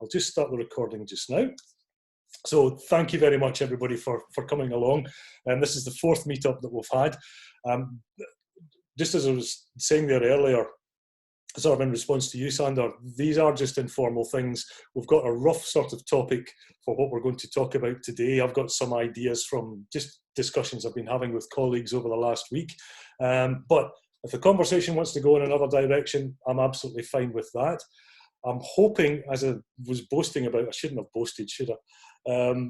I'll just start the recording just now. So thank you very much, everybody, for coming along. This is the fourth meetup that we've had. Just as I was saying there earlier, sort of in response to you, Sander, these are just informal things. We've got a rough sort of topic for what we're going to talk about today. I've got some ideas from just discussions I've been having with colleagues over the last week. But if the conversation wants to go in another direction, I'm absolutely fine with that. I'm hoping, as I was boasting about, I shouldn't have boasted, should I?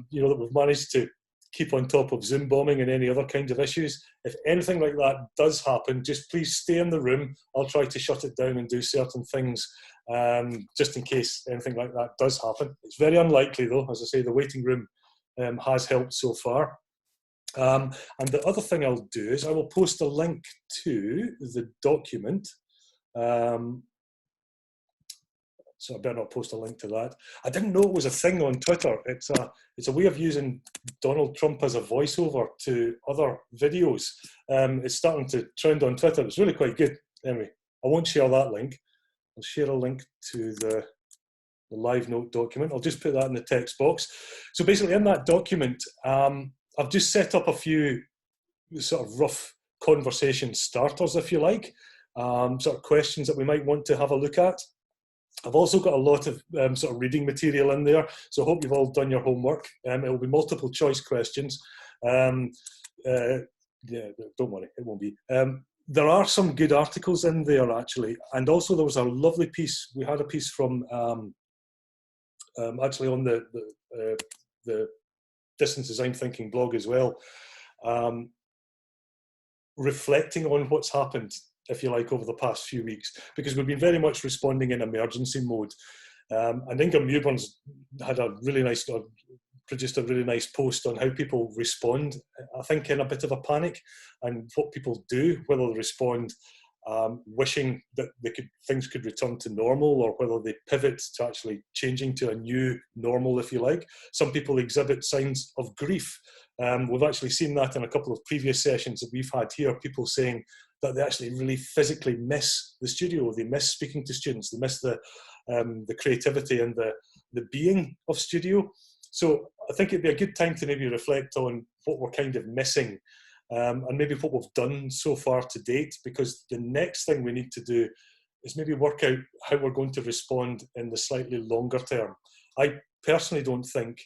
You know, that we've managed to keep on top of Zoom bombing and any other kinds of issues. If anything like that does happen, just please stay in the room. I'll try to shut it down and do certain things just in case anything like that does happen. It's very unlikely though. As I say, the waiting room has helped so far. And the other thing I'll do is I will post a link to the document. So I better not post a link to that. I didn't know it was a thing on Twitter. It's a way of using Donald Trump as a voiceover to other videos. It's starting to trend on Twitter. It's really quite good. Anyway, I won't share that link. I'll share a link to the live note document. I'll just put that in the text box. So basically in that document, I've just set up a few sort of rough conversation starters, if you like, sort of questions that we might want to have a look at. I've also got a lot of sort of reading material in there, so I hope you've all done your homework. It will be multiple choice questions. Yeah, don't worry, it won't be. There are some good articles in there, actually, and also there was a lovely piece. We had a piece from actually on the Distance Design Thinking blog as well, reflecting on what's happened, if you like, over the past few weeks, because we've been very much responding in emergency mode. And Inga Mewburn's had a really nice, produced a really nice post on how people respond, I think, in a bit of a panic, and what people do, whether they respond wishing that things could return to normal, or whether they pivot to actually changing to a new normal, if you like. Some people exhibit signs of grief. We've actually seen that in a couple of previous sessions that we've had here, people saying that they actually really physically miss the studio, they miss speaking to students, they miss the creativity and the being of studio. So I think it'd be a good time to maybe reflect on what we're kind of missing, and maybe what we've done so far to date, because the next thing we need to do is maybe work out how we're going to respond in the slightly longer term. I personally don't think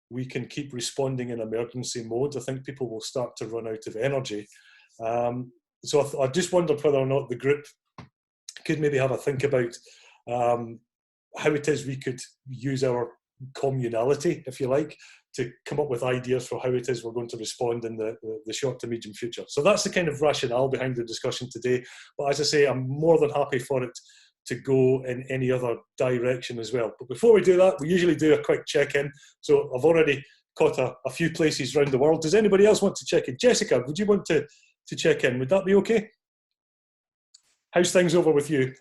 we can keep responding in emergency mode. I think people will start to run out of energy. So I just wondered whether or not the group could maybe have a think about how it is we could use our communality, if you like, to come up with ideas for how it is we're going to respond in the short to medium future. So that's the kind of rationale behind the discussion today. But as I say, I'm more than happy for it to go in any other direction as well. But before we do that, we usually do a quick check-in. So I've already caught a few places around the world. Does anybody else want to check in? Jessica, would you want to check in? Would that be okay? How's things over with you?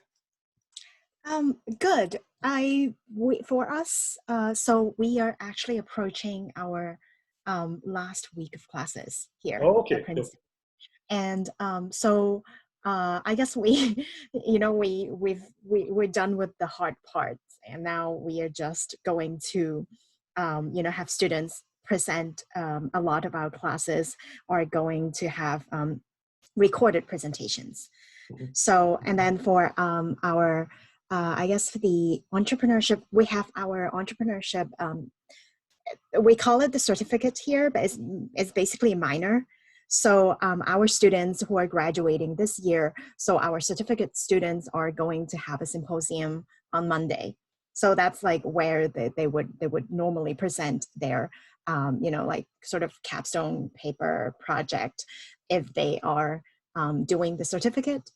Good. For us, so we are actually approaching our last week of classes here. Oh, okay. And so I guess we, you know, we're done with the hard parts, and now we are just going to, you know, have students present. A lot of our classes are going to have recorded presentations. Mm-hmm. So, and then for our I guess for the entrepreneurship, we have our entrepreneurship, we call it the certificate here, but it's basically a minor. So our students who are graduating this year, so our certificate students are going to have a symposium on Monday. So that's like where they would normally present their, you know, like sort of capstone paper project if they are doing the certificate.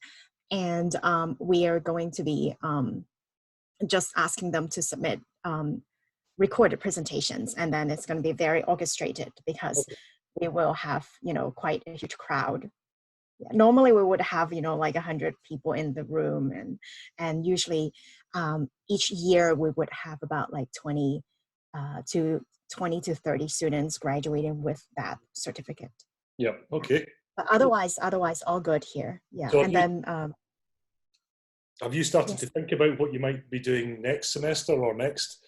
And we are going to be just asking them to submit recorded presentations, and then it's going to be very orchestrated because we will have, you know, quite a huge crowd. Yeah, normally we would have, you know, like 100 people in the room, and usually each year we would have about like 20 to 30 students graduating with that certificate. Yeah. Okay. But otherwise all good here. Yeah. So and then have you started to think about what you might be doing next semester or next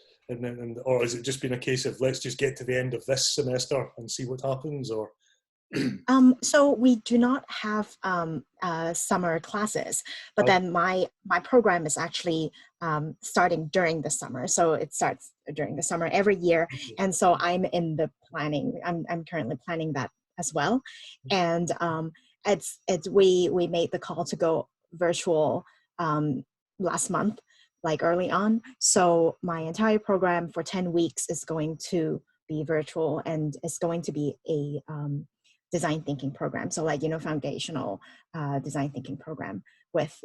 or has it just been a case of let's just get to the end of this semester and see what happens? Or So we do not have summer classes, but then my program is actually starting during the summer. So it starts during the summer every year, and so I'm in the planning. I'm currently planning that as well, and we made the call to go virtual last month, like early on. So my entire program for 10 weeks is going to be virtual, and it's going to be a design thinking program. So like, foundational design thinking program with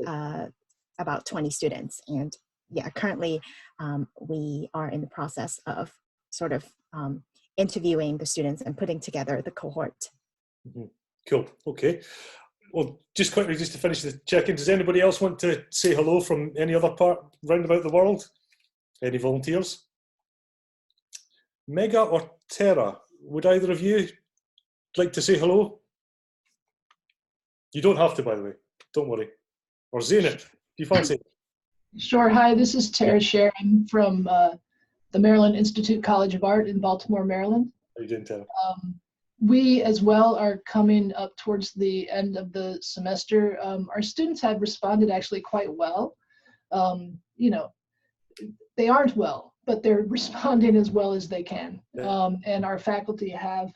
about 20 students. And yeah, currently we are in the process of sort of interviewing the students and putting together the cohort. Cool, okay. Well, just quickly, just to finish the check-in, does anybody else want to say hello from any other part round about the world? Any volunteers? Mega or Tara, would either of you like to say hello? You don't have to, by the way. Don't worry. Or Zainab, if you fancy. Sure. Hi, this is Tara Sharon from the Maryland Institute College of Art in Baltimore, Maryland. How are you doing, Tara? We as well are coming up towards the end of the semester. Our students have responded actually quite well. They aren't well, but they're responding as well as they can. And our faculty have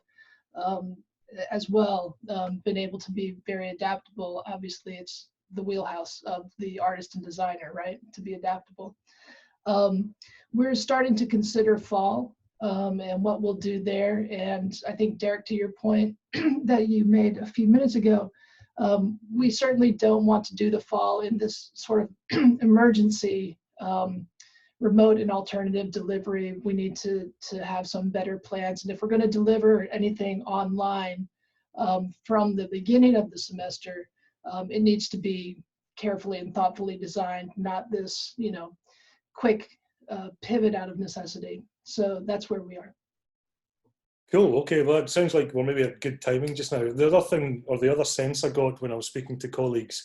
as well been able to be very adaptable. Obviously, it's the wheelhouse of the artist and designer, right? To be adaptable. We're starting to consider fall and what we'll do there. And I think, Derek, to your point that you made a few minutes ago, we certainly don't want to do the fall in this sort of emergency remote and alternative delivery. We need to have some better plans. And if we're going to deliver anything online from the beginning of the semester, it needs to be carefully and thoughtfully designed, not this, quick pivot out of necessity. So that's where we are. Cool. Okay. Well, it sounds like we're maybe at good timing just now. The other thing, or the other sense I got when I was speaking to colleagues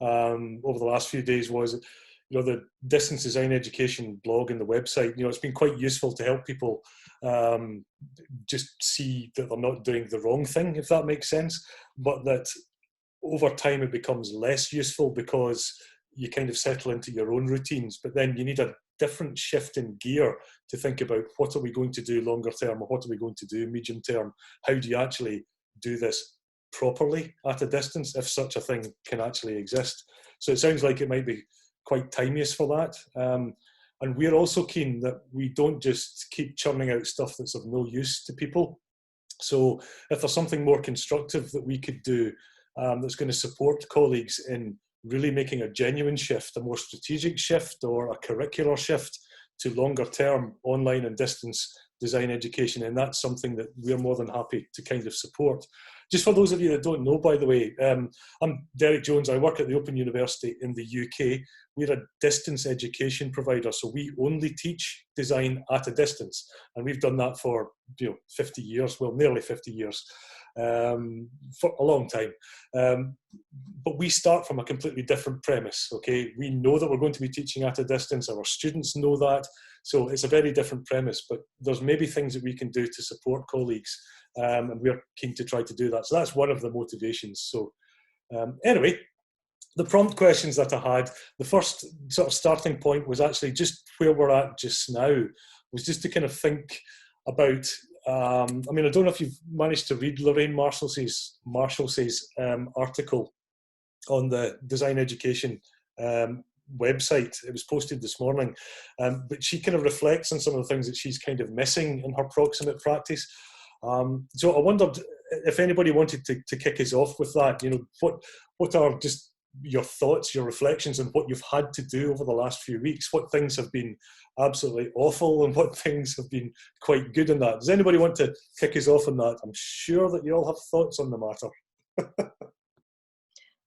over the last few days was, the distance design education blog and the website, it's been quite useful to help people just see that they're not doing the wrong thing, if that makes sense, but that over time it becomes less useful because you kind of settle into your own routines, but then you need a different shift in gear to think about what are we going to do longer term, or what are we going to do medium term? How do you actually do this properly at a distance, if such a thing can actually exist? So it sounds like it might be quite timeous for that. And we're also keen that we don't just keep churning out stuff that's of no use to people. So if there's something more constructive that we could do that's going to support colleagues in really making a genuine shift, a more strategic shift or a curricular shift to longer term online and distance design education, and that's something that we're more than happy to kind of support. Just for those of you that don't know, by the way, I'm Derek Jones. I work at the Open University in the UK. We're a distance education provider, so we only teach design at a distance, and we've done that for 50 years, well, nearly 50 years, for a long time. But we start from a completely different premise. Okay, we know that we're going to be teaching at a distance. Our students know that, so it's a very different premise. But there's maybe things that we can do to support colleagues. And we're keen to try to do that. So that's one of the motivations. So anyway, the prompt questions that I had, the first sort of starting point was actually just where we're at just now, was just to kind of think about, I don't know if you've managed to read Lorraine Marshall's article on the design education website. It was posted this morning, but she kind of reflects on some of the things that she's kind of missing in her proximate practice. So I wondered if anybody wanted to kick us off with that. What are just your thoughts, your reflections on what you've had to do over the last few weeks? What things have been absolutely awful and what things have been quite good in that? Does anybody want to kick us off on that? I'm sure that you all have thoughts on the matter.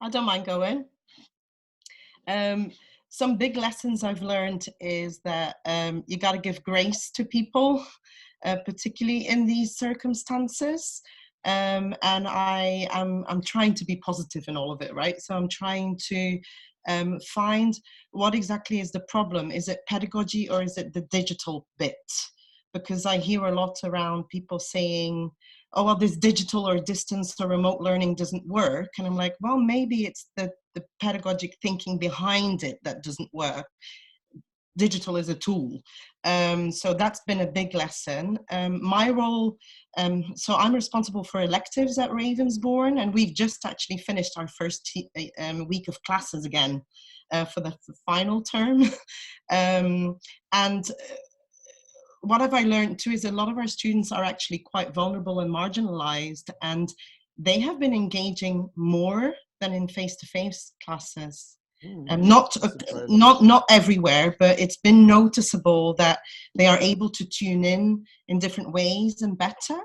I don't mind going. Some big lessons I've learned is that you got to give grace to people, particularly in these circumstances. And I'm trying to be positive in all of it, right? So I'm trying to find what exactly is the problem. Is it pedagogy or is it the digital bit? Because I hear a lot around people saying, oh, well, this digital or distance or remote learning doesn't work. And I'm like, well, maybe it's the pedagogic thinking behind it that doesn't work. Digital is a tool. So that's been a big lesson. My role, so I'm responsible for electives at Ravensbourne, and we've just actually finished our first week of classes again for the final term. And what have I learned too is a lot of our students are actually quite vulnerable and marginalized, and they have been engaging more than in face-to-face classes. Not everywhere, but it's been noticeable that they are able to tune in different ways and better,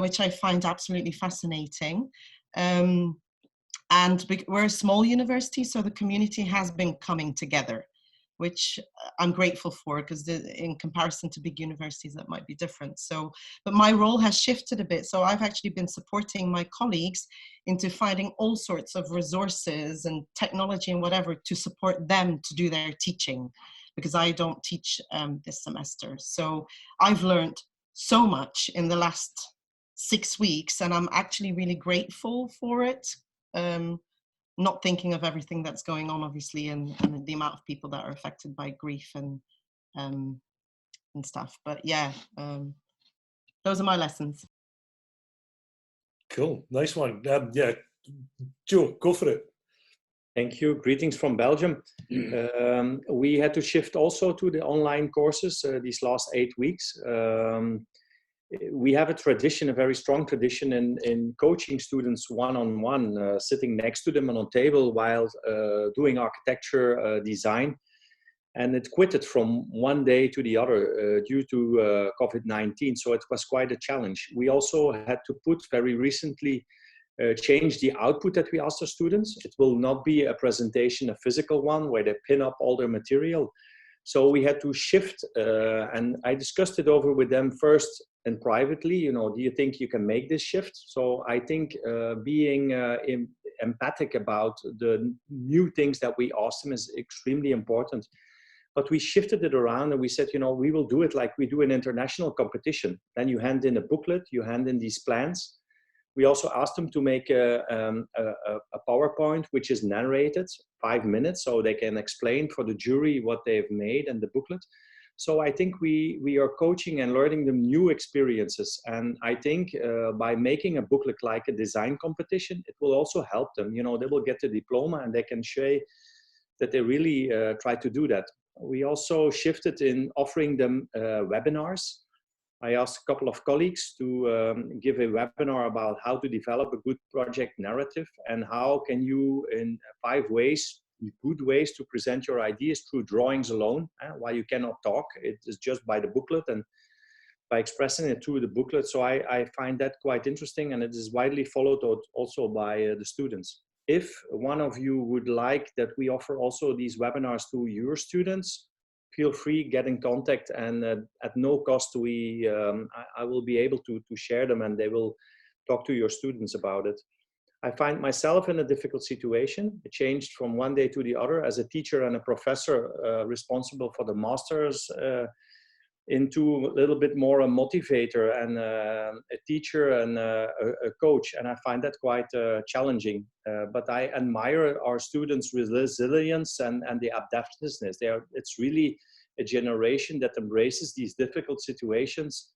which I find absolutely fascinating. And we're a small university, so the community has been coming together, which I'm grateful for, because in comparison to big universities, that might be different. So, but my role has shifted a bit. So I've actually been supporting my colleagues into finding all sorts of resources and technology and whatever to support them to do their teaching, because I don't teach this semester. So I've learned so much in the last 6 weeks, and I'm actually really grateful for it. Not thinking of everything that's going on, obviously, and the amount of people that are affected by grief and stuff. But yeah, those are my lessons. Cool, nice one. Yeah, Joe, go for it. Thank you. Greetings from Belgium. We had to shift also to the online courses these last 8 weeks. We have a tradition, a very strong tradition in coaching students one-on-one, sitting next to them on a table while doing architecture design. And it quitted from one day to the other due to COVID-19. So it was quite a challenge. We also had to put very recently change the output that we asked our students. It will not be a presentation, a physical one where they pin up all their material. So we had to shift, and I discussed it over with them first and privately. You know, do you think you can make this shift? So I think being empathic about the new things that we asked them is extremely important. But we shifted it around and we said, you know, we will do it like we do an international competition. Then you hand in a booklet, you hand in these plans. We also asked them to make a PowerPoint, which is narrated 5 minutes, so they can explain for the jury what they've made and the booklet. So I think we are coaching and learning them new experiences. And I think by making a booklet like a design competition, it will also help them. You know, they will get the diploma and they can show that they really try to do that. We also shifted in offering them webinars. I asked a couple of colleagues to give a webinar about how to develop a good project narrative and how can you, in 5 ways, good ways to present your ideas through drawings alone, while you cannot talk. It is just by the booklet and by expressing it through the booklet. So I find that quite interesting, and it is widely followed also by the students. If one of you would like that we offer also these webinars to your students, feel free, get in contact, and at no cost I will be able to share them, and they will talk to your students about it. I find myself in a difficult situation. It changed from one day to the other as a teacher and a professor responsible for the masters into a little bit more a motivator and a teacher and a coach. And I find that quite challenging. But I admire our students' resilience and the adaptiveness. It's really a generation that embraces these difficult situations.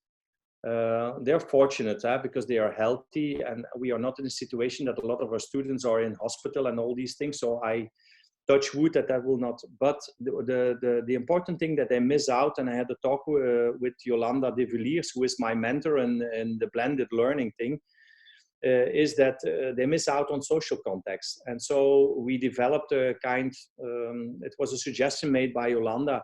They're fortunate because they are healthy, and we are not in a situation that a lot of our students are in hospital and all these things. So I touch wood that will not, but the important thing that they miss out, and I had a talk with Jolanda de Villiers, who is my mentor in the blended learning thing, is that they miss out on social context. And so we developed a kind, it was a suggestion made by Jolanda,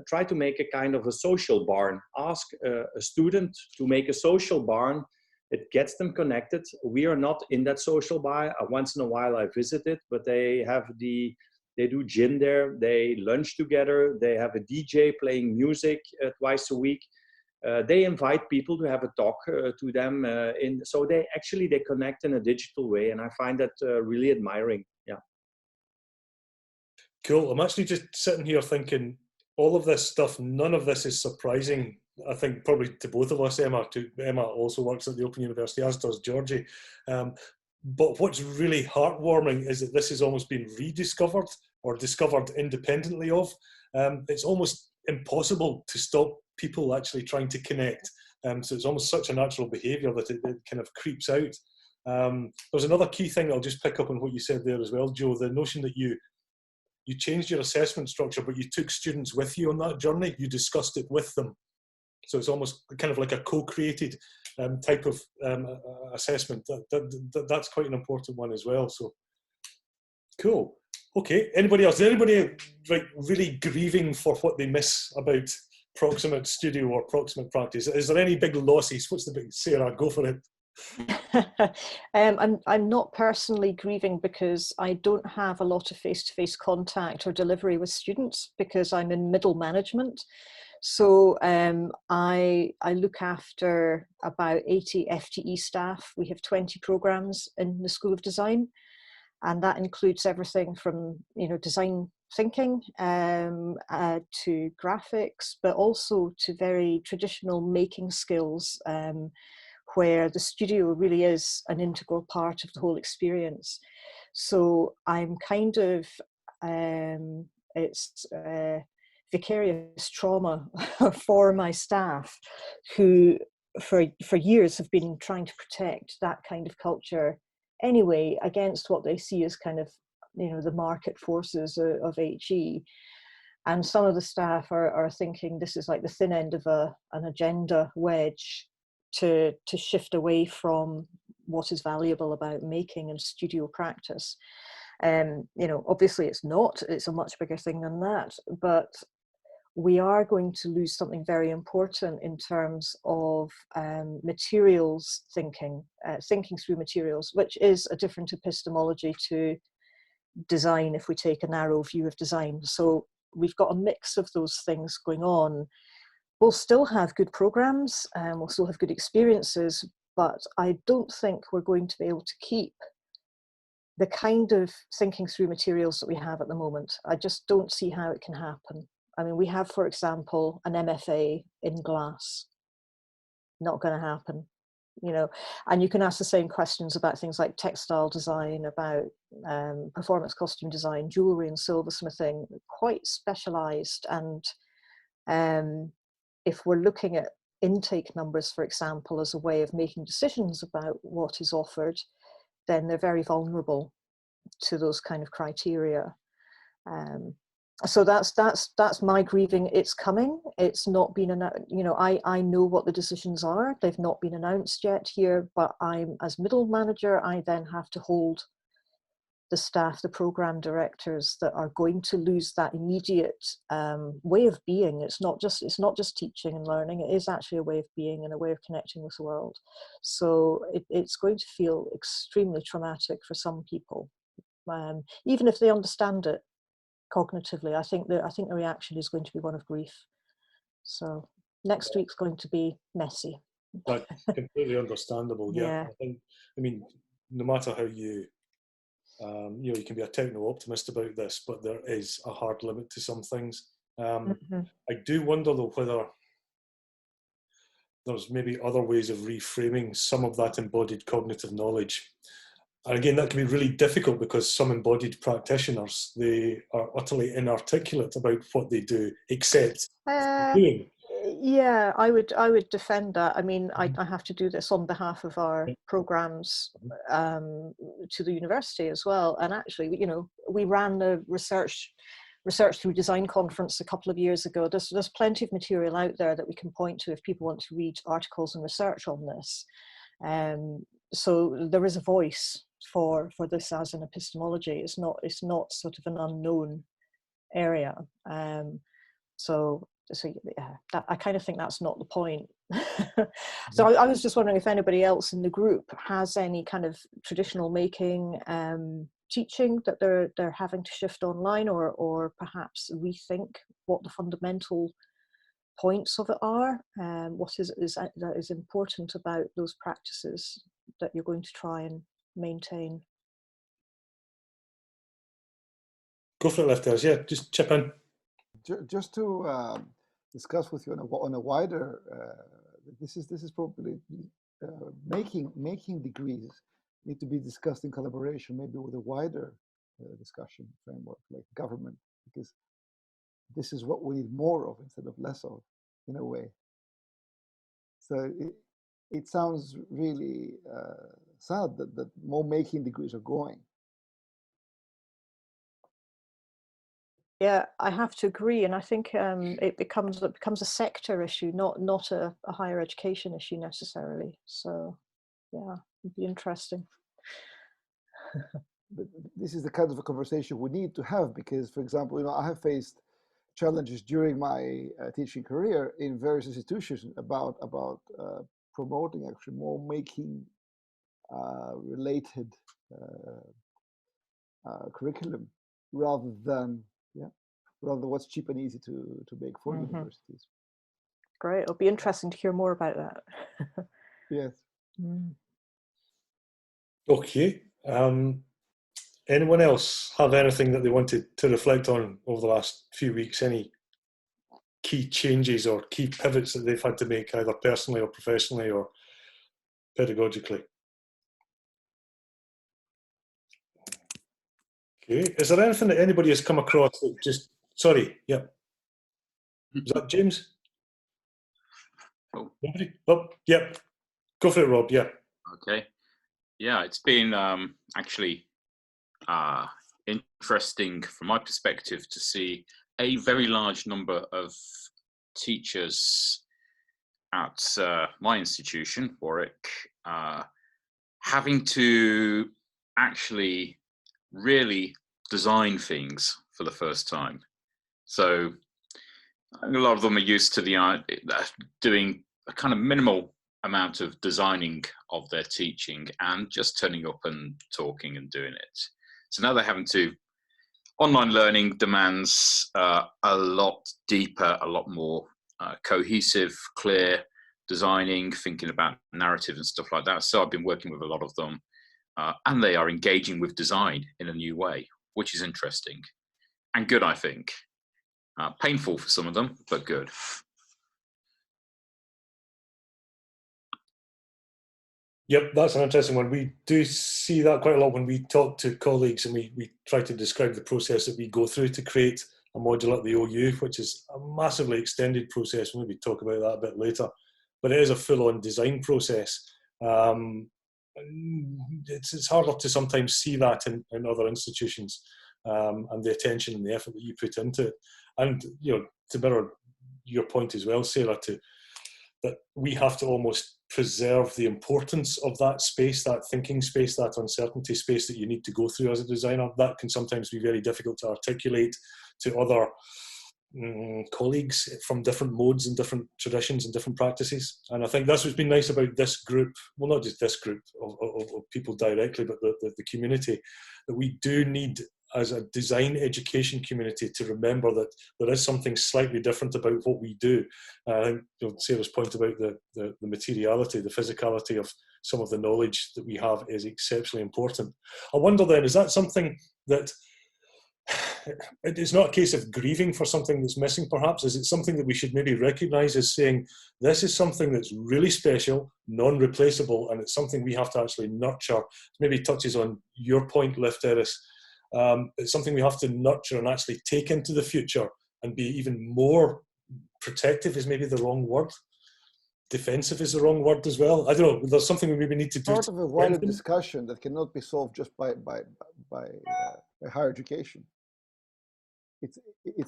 try to make a kind of a social barn. Ask a student to make a social barn. It gets them connected. We are not in that social bar. Once in a while I visit it, but they do gym there. They lunch together. They have a DJ playing music twice a week. They invite people to have a talk to them. So they connect in a digital way. And I find that really admiring. Yeah. Cool. I'm actually just sitting here thinking all of this stuff, none of this is surprising. I think probably to both of us, Emma. Emma also works at the Open University, as does Georgie. But what's really heartwarming is that this has almost been rediscovered or discovered independently of. It's almost impossible to stop people actually trying to connect. So it's almost such a natural behaviour that it kind of creeps out. There's another key thing I'll just pick up on what you said there as well, Joe, the notion that you changed your assessment structure, but you took students with you on that journey. You discussed it with them. So it's almost kind of like a co-created type of assessment. That's quite an important one as well. So cool. Okay. Anybody else? Is anybody like really grieving for what they miss about proximate studio or proximate practice? Is there any big losses? What's the big, Sarah, go for it. I'm not personally grieving because I don't have a lot of face-to-face contact or delivery with students because I'm in middle management. So I look after about 80 FTE staff. We have 20 programs in the School of Design, and that includes everything from design thinking to graphics, but also to very traditional making skills, where the studio really is an integral part of the whole experience. So I'm kind of, it's vicarious trauma for my staff who for years have been trying to protect that kind of culture anyway against what they see as kind of, the market forces of HE. And some of the staff are thinking this is like the thin end of an agenda wedge to shift away from what is valuable about making and studio practice. Obviously it's not, it's a much bigger thing than that, but we are going to lose something very important in terms of materials thinking through materials, which is a different epistemology to design if we take a narrow view of design. So we've got a mix of those things going on. We'll still have good programs and we'll still have good experiences, but I don't think we're going to be able to keep the kind of thinking through materials that we have at the moment. I just don't see how it can happen. I mean, we have, for example, an MFA in glass. Not going to happen, and you can ask the same questions about things like textile design, about performance costume design, jewelry and silversmithing, quite specialized. And if we're looking at intake numbers, for example, as a way of making decisions about what is offered, then they're very vulnerable to those kind of criteria. So that's my grieving. It's coming. It's not been announced. I know what the decisions are. They've not been announced yet here, but I'm, as middle manager, I then have to hold the staff, the program directors that are going to lose that immediate way of being. It's not just teaching and learning. It is actually a way of being and a way of connecting with the world. So it's going to feel extremely traumatic for some people, even if they understand it cognitively. I think the reaction is going to be one of grief. So next week's going to be messy. That's completely understandable. Yeah. I mean, no matter how you you can be a techno optimist about this, but there is a hard limit to some things. I do wonder though whether there's maybe other ways of reframing some of that embodied cognitive knowledge. And again, that can be really difficult because some embodied practitioners, they are utterly inarticulate about what they do, except doing. Yeah, I would defend that. I mean, I have to do this on behalf of our programs to the university as well. And actually, we ran the research through design conference a couple of years ago. There's plenty of material out there that we can point to if people want to read articles and research on this. So there is a voice for this as an epistemology. It's not sort of an unknown area. So yeah, I kind of think that's not the point. So I was just wondering if anybody else in the group has any kind of traditional making teaching that they're having to shift online, or perhaps rethink what the fundamental points of it are, what that is important about those practices that you're going to try and maintain. Go for it, Lifters. Yeah, just chip in. Just to discuss with you on a wider, this is probably making degrees need to be discussed in collaboration, maybe with a wider discussion framework like government, because this is what we need more of instead of less of, in a way. So it sounds really sad that more making degrees are going. Yeah, I have to agree, and I think it becomes a sector issue, not a higher education issue necessarily. So, yeah, it'd be interesting. But this is the kind of a conversation we need to have, because, for example, I have faced challenges during my teaching career in various institutions about promoting actually more making related curriculum rather than what's cheap and easy to make for universities. Great, it'll be interesting to hear more about that. Yes. Okay. Anyone else have anything that they wanted to reflect on over the last few weeks? Any key changes or key pivots that they've had to make, either personally or professionally or pedagogically? Okay. Is there anything that anybody has come across that just, sorry, yeah. Is that James? Oh. Nobody? Oh, yep. Go for it, Rob, yeah. Okay. Yeah, it's been actually interesting from my perspective to see a very large number of teachers at my institution, Warwick, having to actually really design things for the first time. So a lot of them are used to doing a kind of minimal amount of designing of their teaching and just turning up and talking and doing it. So now they're having to, online learning demands a lot deeper, a lot more cohesive, clear designing, thinking about narrative and stuff like that. So I've been working with a lot of them and they are engaging with design in a new way, which is interesting and good, I think. Painful for some of them, but good. Yep, that's an interesting one. We do see that quite a lot when we talk to colleagues and we try to describe the process that we go through to create a module at the OU, which is a massively extended process. We'll maybe talk about that a bit later. But it is a full-on design process. It's harder to sometimes see that in other institutions and the attention and the effort that you put into it. And, to mirror your point as well, Sarah, that we have to almost preserve the importance of that space, that thinking space, that uncertainty space that you need to go through as a designer. That can sometimes be very difficult to articulate to other colleagues from different modes and different traditions and different practices. And I think that's what's been nice about this group, well, not just this group of people directly, but the community, that we do need as a design education community to remember that there is something slightly different about what we do. I think Sarah's point about the materiality, the physicality of some of the knowledge that we have is exceptionally important. I wonder then, is that something that, it's not a case of grieving for something that's missing perhaps, is it something that we should maybe recognise as saying, this is something that's really special, non-replaceable, and it's something we have to actually nurture? Maybe touches on your point, Lefteris. It's something we have to nurture and actually take into the future and be even more protective is maybe the wrong word. Defensive is the wrong word as well. I don't know. There's something we maybe need to do. Part of a wider discussion that cannot be solved just by higher education. It's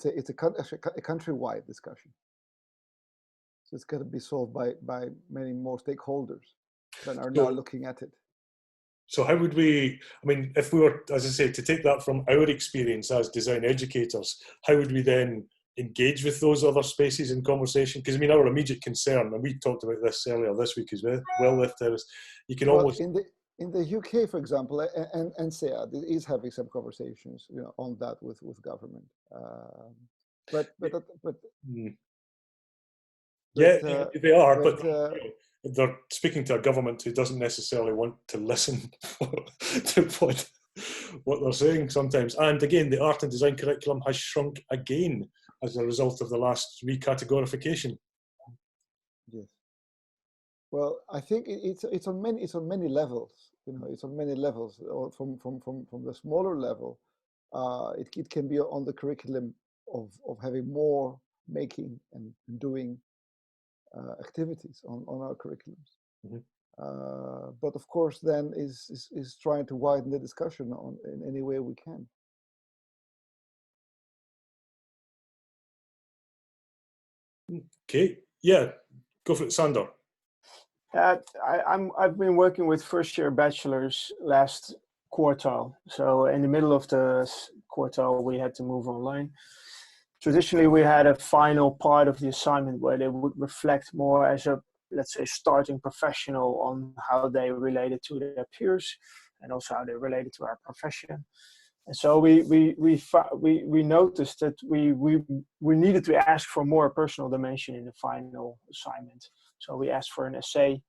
a countrywide discussion. So it's got to be solved by many more stakeholders than are now looking at it. So how would we, if we were, as I say, to take that from our experience as design educators, how would we then engage with those other spaces in conversation? Because our immediate concern, and we talked about this earlier this week as well, you can almost... In the UK, for example, and NCEA is having some conversations, on that with government. They are, but they're speaking to a government who doesn't necessarily want to listen to what they're saying sometimes. And again, the art and design curriculum has shrunk again as a result of the last recategorification. Yes. Well, I think it's on many levels. It's on many levels. Or from the smaller level, it can be on the curriculum of having more making and doing activities on our curriculums. Mm-hmm. But of course, then is trying to widen the discussion on in any way we can. Okay, yeah, go for it, Sander. I've been working with first year bachelors last quartile. So in the middle of the quartile, we had to move online. Traditionally, we had a final part of the assignment where they would reflect more as a, let's say, starting professional on how they related to their peers and also how they related to our profession. And so we noticed that we needed to ask for more personal dimension in the final assignment. So we asked for an essay.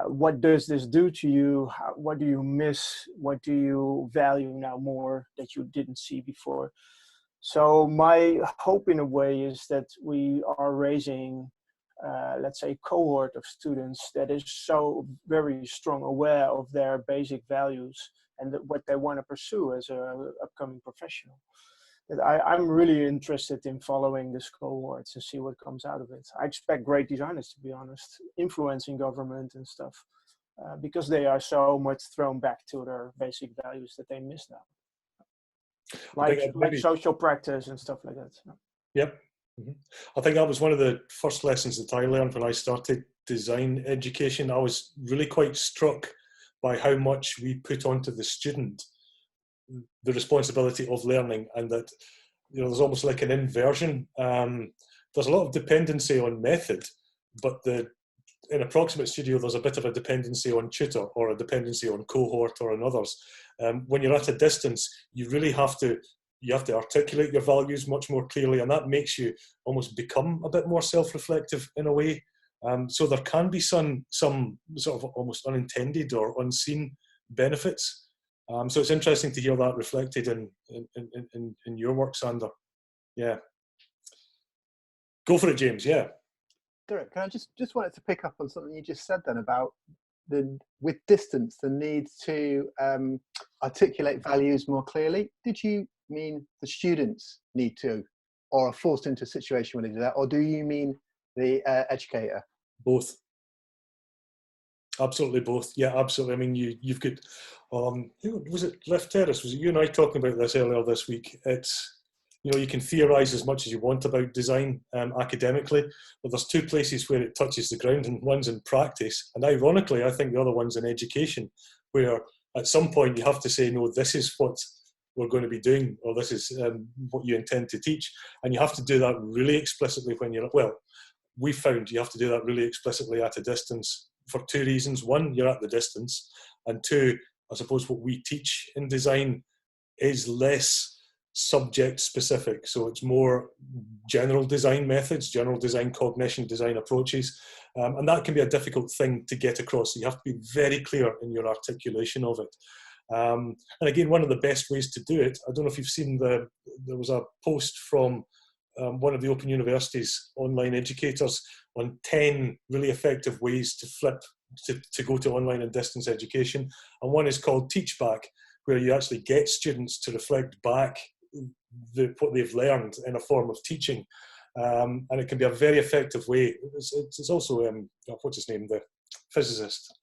What does this do to you? What do you miss? What do you value now more that you didn't see before? So my hope in a way is that we are raising, let's say, cohort of students that is so very strong aware of their basic values and what they want to pursue as an upcoming professional. That I'm really interested in following this cohorts and see what comes out of it. I expect great designers, to be honest, influencing government and stuff, because they are so much thrown back to their basic values that they miss now. Like social practice and stuff like that. So. Yep. Mm-hmm. I think that was one of the first lessons that I learned when I started design education. I was really quite struck by how much we put onto the student the responsibility of learning, and that there's almost like an inversion. There's a lot of dependency on method, but in a proximate studio there's a bit of a dependency on tutor or a dependency on cohort or on others. When you're at a distance, you really have to articulate your values much more clearly, and that makes you almost become a bit more self-reflective in a way. So there can be some sort of almost unintended or unseen benefits. So it's interesting to hear that reflected in your work, Sander. Yeah. Go for it, James. Yeah. Derek, can I just wanted to pick up on something you just said then about with distance, the need to articulate values more clearly. Did you mean the students need to, or are forced into a situation where they do that, or do you mean the educator? Both. Absolutely both. Yeah, absolutely. I mean, you've got, was it Left Terrace? Was it you and I talking about this earlier this week? It's, you can theorize as much as you want about design academically, but there's two places where it touches the ground, and one's in practice. And ironically, I think the other one's in education, where at some point you have to say, no, this is what we're going to be doing, or this is what you intend to teach. And you have to do that really explicitly when you're, well, we found you have to do that really explicitly at a distance for two reasons. One, you're at the distance, and two, I suppose what we teach in design is less subject specific. So it's more general design methods, general design cognition, design approaches. And that can be a difficult thing to get across. So you have to be very clear in your articulation of it. And again, one of the best ways to do it, I don't know if you've seen there was a post from one of the Open University's online educators on 10 really effective ways to flip, to go to online and distance education. And one is called Teach Back, where you actually get students to reflect back what they've learned in a form of teaching. And it can be a very effective way. It's also, what's his name, the physicist.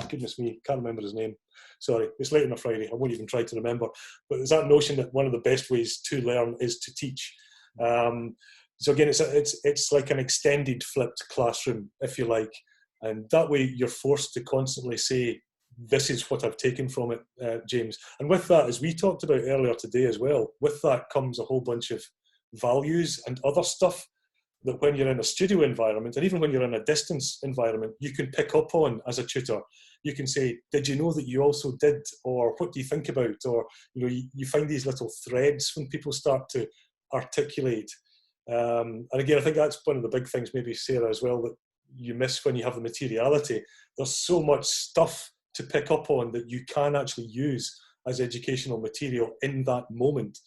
Goodness me, can't remember his name. Sorry, it's late on a Friday. I won't even try to remember. But there's that notion that one of the best ways to learn is to teach. So again, it's like an extended flipped classroom, if you like. And that way you're forced to constantly say, this is what I've taken from it, James. And with that, as we talked about earlier today as well, with that comes a whole bunch of values and other stuff that when you're in a studio environment, and even when you're in a distance environment, you can pick up on as a tutor. You can say, did you know that you also did? Or what do you think about? Or, you find these little threads when people start to articulate. And again, I think that's one of the big things, maybe Sarah as well, that you miss when you have the materiality. There's so much stuff to pick up on that you can actually use as educational material in that moment.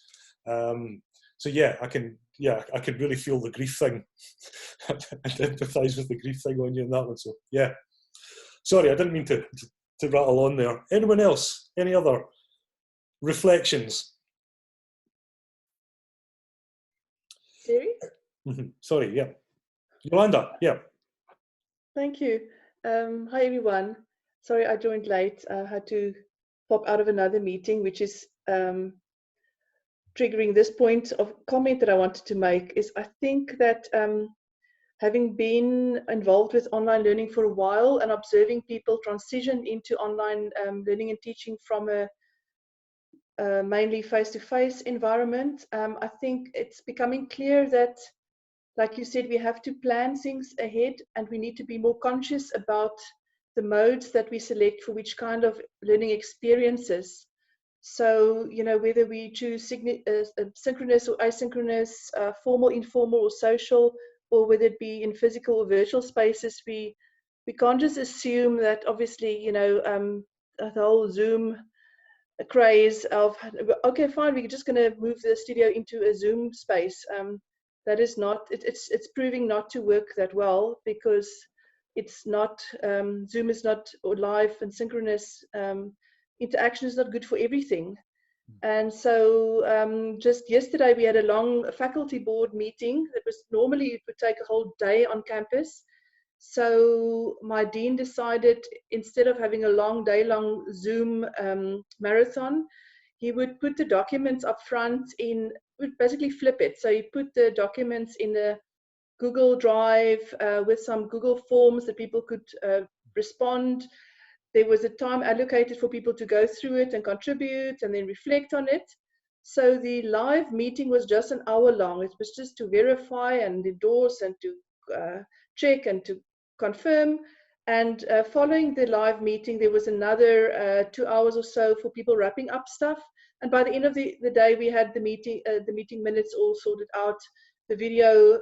So yeah, I could really feel the grief thing and empathise with the grief thing on you in that one. So yeah, sorry, I didn't mean to rattle on there. Anyone else? Any other reflections? Terry? Sorry, yeah. Yolanda, yeah. Thank you. Hi, everyone. Sorry, I joined late. I had to pop out of another meeting, which is triggering this point of comment that I wanted to make is I think that having been involved with online learning for a while and observing people transition into online learning and teaching from a mainly face-to-face environment, I think it's becoming clear that, like you said, we have to plan things ahead and we need to be more conscious about the modes that we select for which kind of learning experiences. So, you know, whether we choose synchronous or asynchronous, formal, informal, or social, or whether it be in physical or virtual spaces, we can't just assume that obviously, you know, the whole Zoom craze of, okay, fine, we're just going to move the studio into a Zoom space. That is not, it's proving not to work that well because it's not, Zoom is not, or live and synchronous interaction is not good for everything. And so just yesterday we had a long faculty board meeting that was normally it would take a whole day on campus. So my dean decided instead of having a long day-long Zoom marathon, he would put the documents up front in, would basically flip it. So he put the documents in a Google Drive with some Google forms that people could respond. There was a time allocated for people to go through it and contribute and then reflect on it. So the live meeting was just an hour long. It was just to verify and endorse and to check and to confirm. And following the live meeting, there was another 2 hours or so for people wrapping up stuff. And by the end of the day, we had the meeting minutes all sorted out, the video,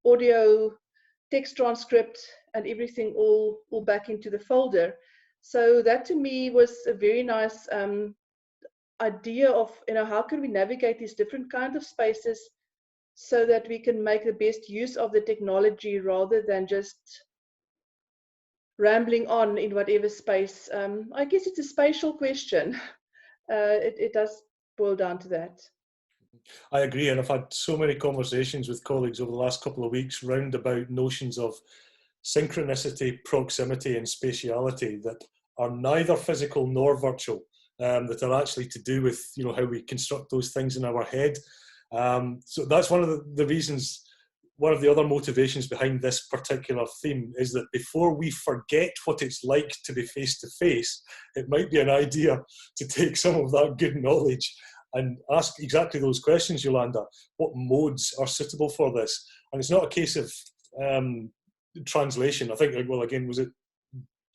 audio, text transcript, and everything all back into the folder. So that to me was a very nice idea of, you know, how can we navigate these different kinds of spaces so that we can make the best use of the technology rather than just rambling on in whatever space. I guess it's a spatial question. It does boil down to that. I agree, and I've had so many conversations with colleagues over the last couple of weeks round about notions of synchronicity, proximity, and spatiality that are neither physical nor virtual, that are actually to do with, you know, how we construct those things in our head. So that's one of the reasons, one of the other motivations behind this particular theme is that before we forget what it's like to be face-to-face, it might be an idea to take some of that good knowledge and ask exactly those questions, Yolanda. What modes are suitable for this? And it's not a case of translation. I think, well, again, was it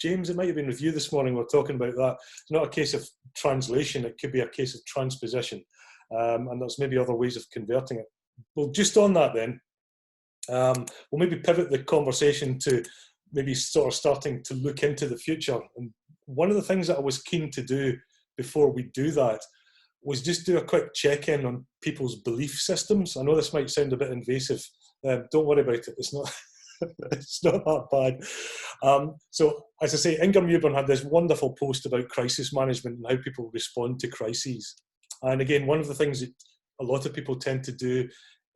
James? It might have been with you this morning. We're talking about that. It's not a case of translation. It could be a case of transposition. And there's maybe other ways of converting it. Well, just on that then, we'll maybe pivot the conversation to maybe sort of starting to look into the future. And one of the things that I was keen to do before we do that was just do a quick check-in on people's belief systems. I know this might sound a bit invasive. Don't worry about it. It's not, it's not that bad. So, as I say, Inga Mewburn had this wonderful post about crisis management and how people respond to crises. And again, one of the things that a lot of people tend to do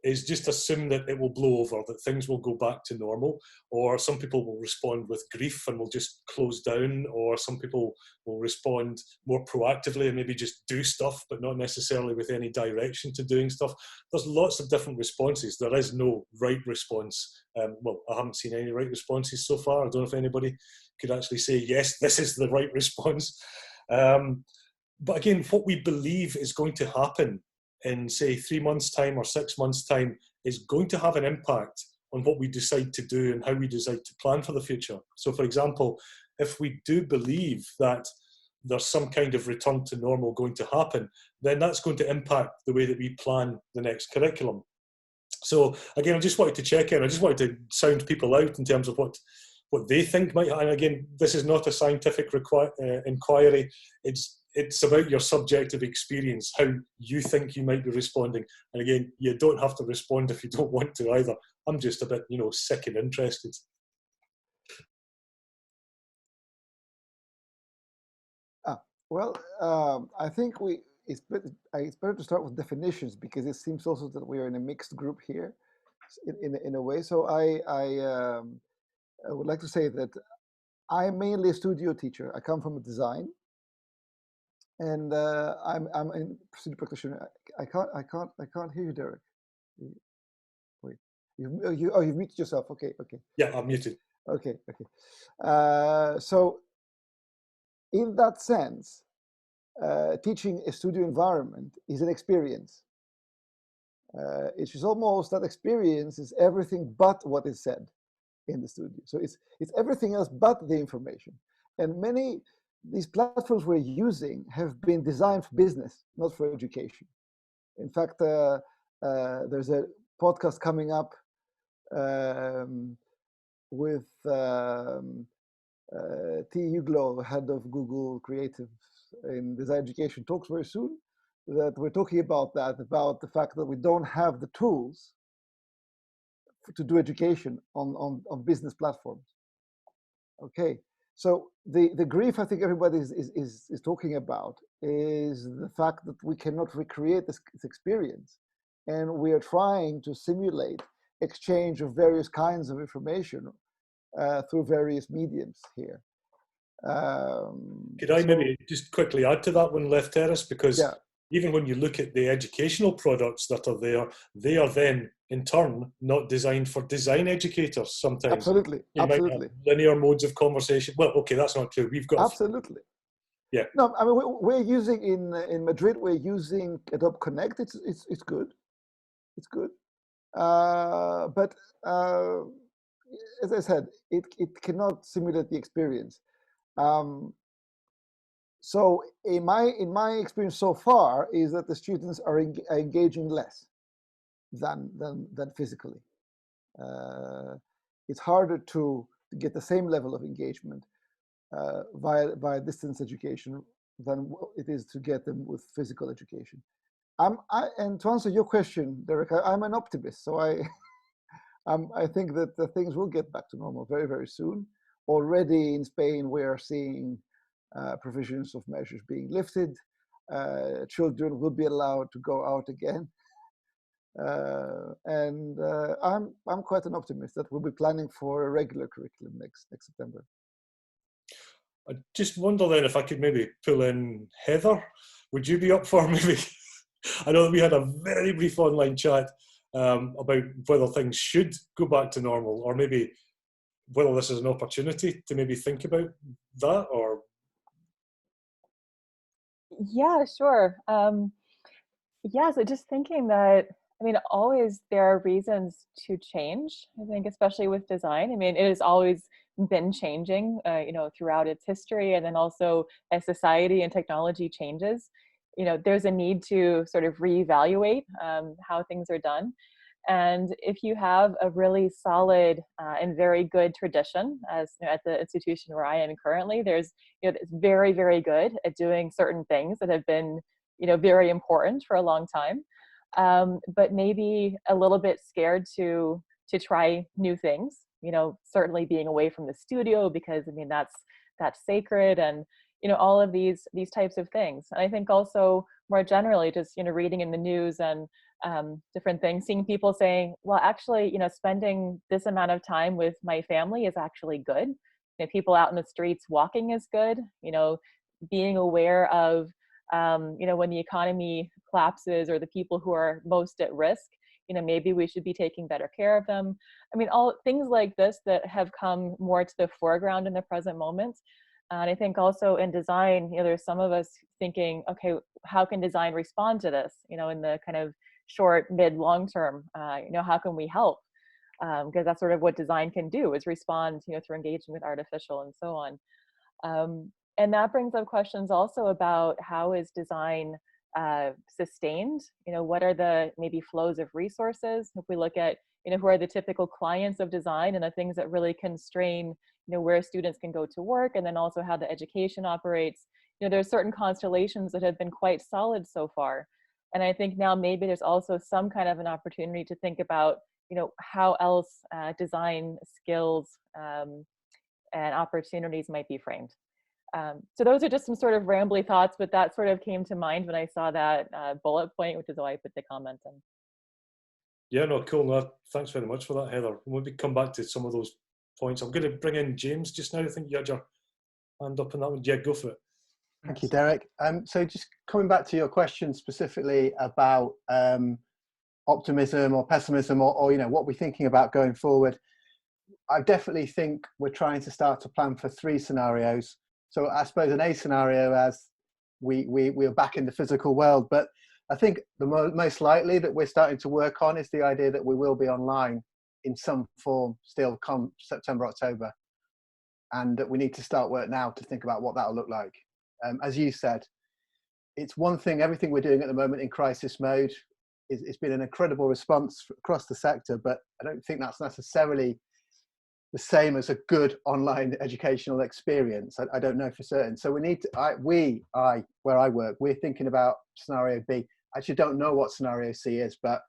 is just assume that it will blow over, that things will go back to normal, or some people will respond with grief and will just close down, or some people will respond more proactively and maybe just do stuff, but not necessarily with any direction to doing stuff. There's lots of different responses. There is no right response. Well, I haven't seen any right responses so far. I don't know if anybody could actually say, yes, this is the right response. But again, what we believe is going to happen in, say, 3 months' time or 6 months' time is going to have an impact on what we decide to do and how we decide to plan for the future. So, for example, if we do believe that there's some kind of return to normal going to happen, then that's going to impact the way that we plan the next curriculum. So, again, I just wanted to check in. I just wanted to sound people out in terms of what they think might happen. And again, this is not a scientific inquiry. It's it's about your subjective experience, how you think you might be responding. And again, you don't have to respond if you don't want to either. I'm just a bit, sick and interested. Well, I think it's better to start with definitions, because it seems also that we are in a mixed group here, in a way. So I would like to say that I'm mainly a studio teacher. I come from a design, and I'm a studio practitioner. I can't hear you, Derek. Wait, you've muted yourself. Okay. Yeah, I'm muted. Okay. So in that sense, teaching a studio environment is an experience. It is almost that experience is everything but what is said in the studio. So it's everything else but the information. And these platforms we're using have been designed for business, not for education. In fact, there's a podcast coming up with T. Uglo, head of Google Creative in Design Education, talks very soon, that we're talking about the fact that we don't have the tools to do education on business platforms. Okay, so the grief I think everybody is talking about is the fact that we cannot recreate this experience, and we are trying to simulate exchange of various kinds of information through various mediums here. Could I maybe just quickly add to that one, Left Terrace? Because even when you look at the educational products that are there, they are then in turn not designed for design educators sometimes. Absolutely. Might have linear modes of conversation. Well, okay, that's not true. We've got absolutely. Yeah. No, I mean we're using in Madrid. We're using Adobe Connect. It's good. It's good. But as I said, it cannot simulate the experience. So in my experience so far is that the students are engaging less than physically. It's harder to get the same level of engagement via distance education than it is to get them with physical education. And to answer your question, Derek, I'm an optimist, so I think that the things will get back to normal very, very soon. Already in Spain, we are seeing provisions of measures being lifted. Children will be allowed to go out again. And I'm quite an optimist that we'll be planning for a regular curriculum next September. I just wonder then if I could maybe pull in Heather. Would you be up for maybe? I know that we had a very brief online chat about whether things should go back to normal, or maybe whether this is an opportunity to maybe think about that, or. Yeah, sure. Yeah, so just thinking that, I mean, always there are reasons to change, I think, especially with design. I mean, it has always been changing, throughout its history. And then also as society and technology changes, there's a need to sort of reevaluate how things are done. And if you have a really solid and very good tradition, as at the institution where I am currently, there's, it's very, very good at doing certain things that have been, very important for a long time, but maybe a little bit scared to try new things. Certainly being away from the studio, because I mean that's sacred, and all of these types of things. And I think also more generally, just reading in the news and different things, seeing people saying, well, actually, spending this amount of time with my family is actually good. People out in the streets walking is good. Being aware of when the economy collapses, or the people who are most at risk, maybe we should be taking better care of them. I mean, all things like this that have come more to the foreground in the present moment. And I think also in design, there's some of us thinking, okay, how can design respond to this, in the kind of short, mid, long term? How can we help? Because that's sort of what design can do, is respond, through engaging with artificial and so on. And that brings up questions also about how is design sustained? What are the maybe flows of resources? If we look at, who are the typical clients of design and the things that really constrain, where students can go to work, and then also how the education operates. There are certain constellations that have been quite solid so far. And I think now maybe there's also some kind of an opportunity to think about, how else design skills and opportunities might be framed. So those are just some sort of rambly thoughts, but that sort of came to mind when I saw that bullet point, which is why I put the comment in. Yeah, no, cool. No, thanks very much for that, Heather. We'll maybe come back to some of those points. I'm going to bring in James just now. I think you had your hand up on that one. Yeah, go for it. Thank you, Derek. So just coming back to your question specifically about optimism or pessimism, or what we're thinking about going forward, I definitely think we're trying to start to plan for 3 scenarios. So I suppose an A scenario as we're back in the physical world, but I think the most likely that we're starting to work on is the idea that we will be online in some form still come September, October, and that we need to start work now to think about what that'll look like. As you said, it's one thing, everything we're doing at the moment in crisis mode, it's been an incredible response across the sector, but I don't think that's necessarily the same as a good online educational experience. I don't know for certain. So we need to, where I work, we're thinking about scenario B. I actually don't know what scenario C is, but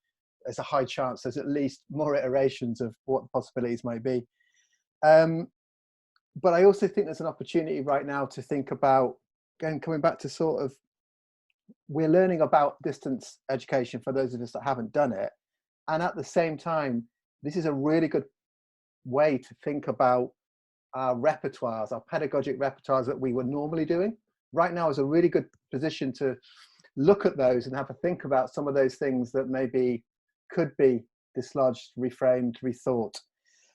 there's a high chance there's at least more iterations of what the possibilities might be. But I also think there's an opportunity right now to think about, again, coming back to sort of, we're learning about distance education for those of us that haven't done it. And at the same time, this is a really good way to think about our repertoires, our pedagogic repertoires that we were normally doing. Right now is a really good position to look at those and have a think about some of those things that maybe could be dislodged, reframed, rethought.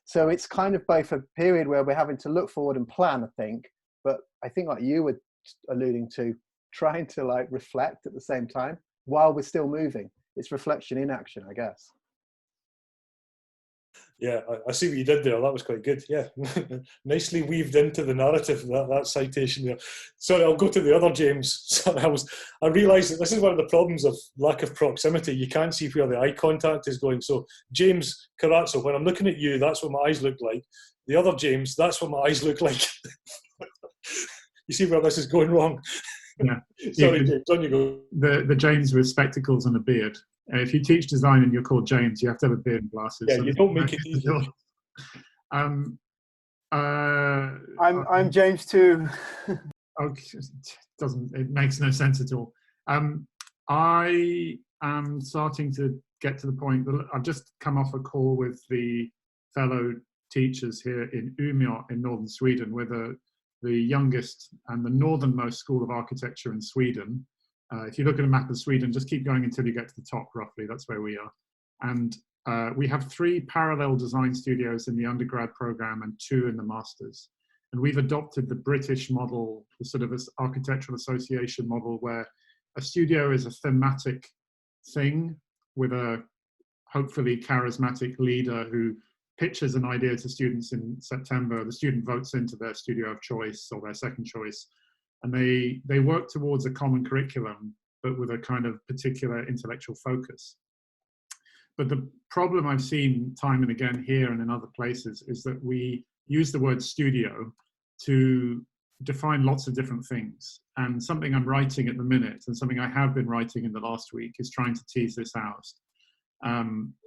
So it's kind of both a period where we're having to look forward and plan, I think, but I think like you were alluding to, trying to like reflect at the same time while we're still moving. It's reflection in action, I guess. Yeah, I see what you did there. That was quite good. Yeah, nicely weaved into the narrative, that citation there. Sorry, I'll go to the other James. Sorry, I realised that this is one of the problems of lack of proximity. You can't see where the eye contact is going. So James Carazzo, when I'm looking at you, that's what my eyes look like. The other James, that's what my eyes look like. You see where this is going wrong? Yeah. Sorry, James, on you go. The James with spectacles and a beard. If you teach design and you're called James, you have to have a beard and glasses. Yeah, so you don't make it easy. I'm James too. Okay, it makes no sense at all. I am starting to get to the point that I've just come off a call with the fellow teachers here in Umeå in northern Sweden. We're the youngest and the northernmost school of architecture in Sweden. If you look at a map of Sweden, just keep going until you get to the top, roughly. That's where we are. And we have 3 parallel design studios in the undergrad program and 2 in the masters. And we've adopted the British model, the sort of architectural association model, where a studio is a thematic thing with a hopefully charismatic leader who pitches an idea to students in September. The student votes into their studio of choice or their second choice. And they work towards a common curriculum, but with a kind of particular intellectual focus. But the problem I've seen time and again here and in other places is that we use the word studio to define lots of different things. And something I'm writing at the minute, and something I have been writing in the last week, is trying to tease this out.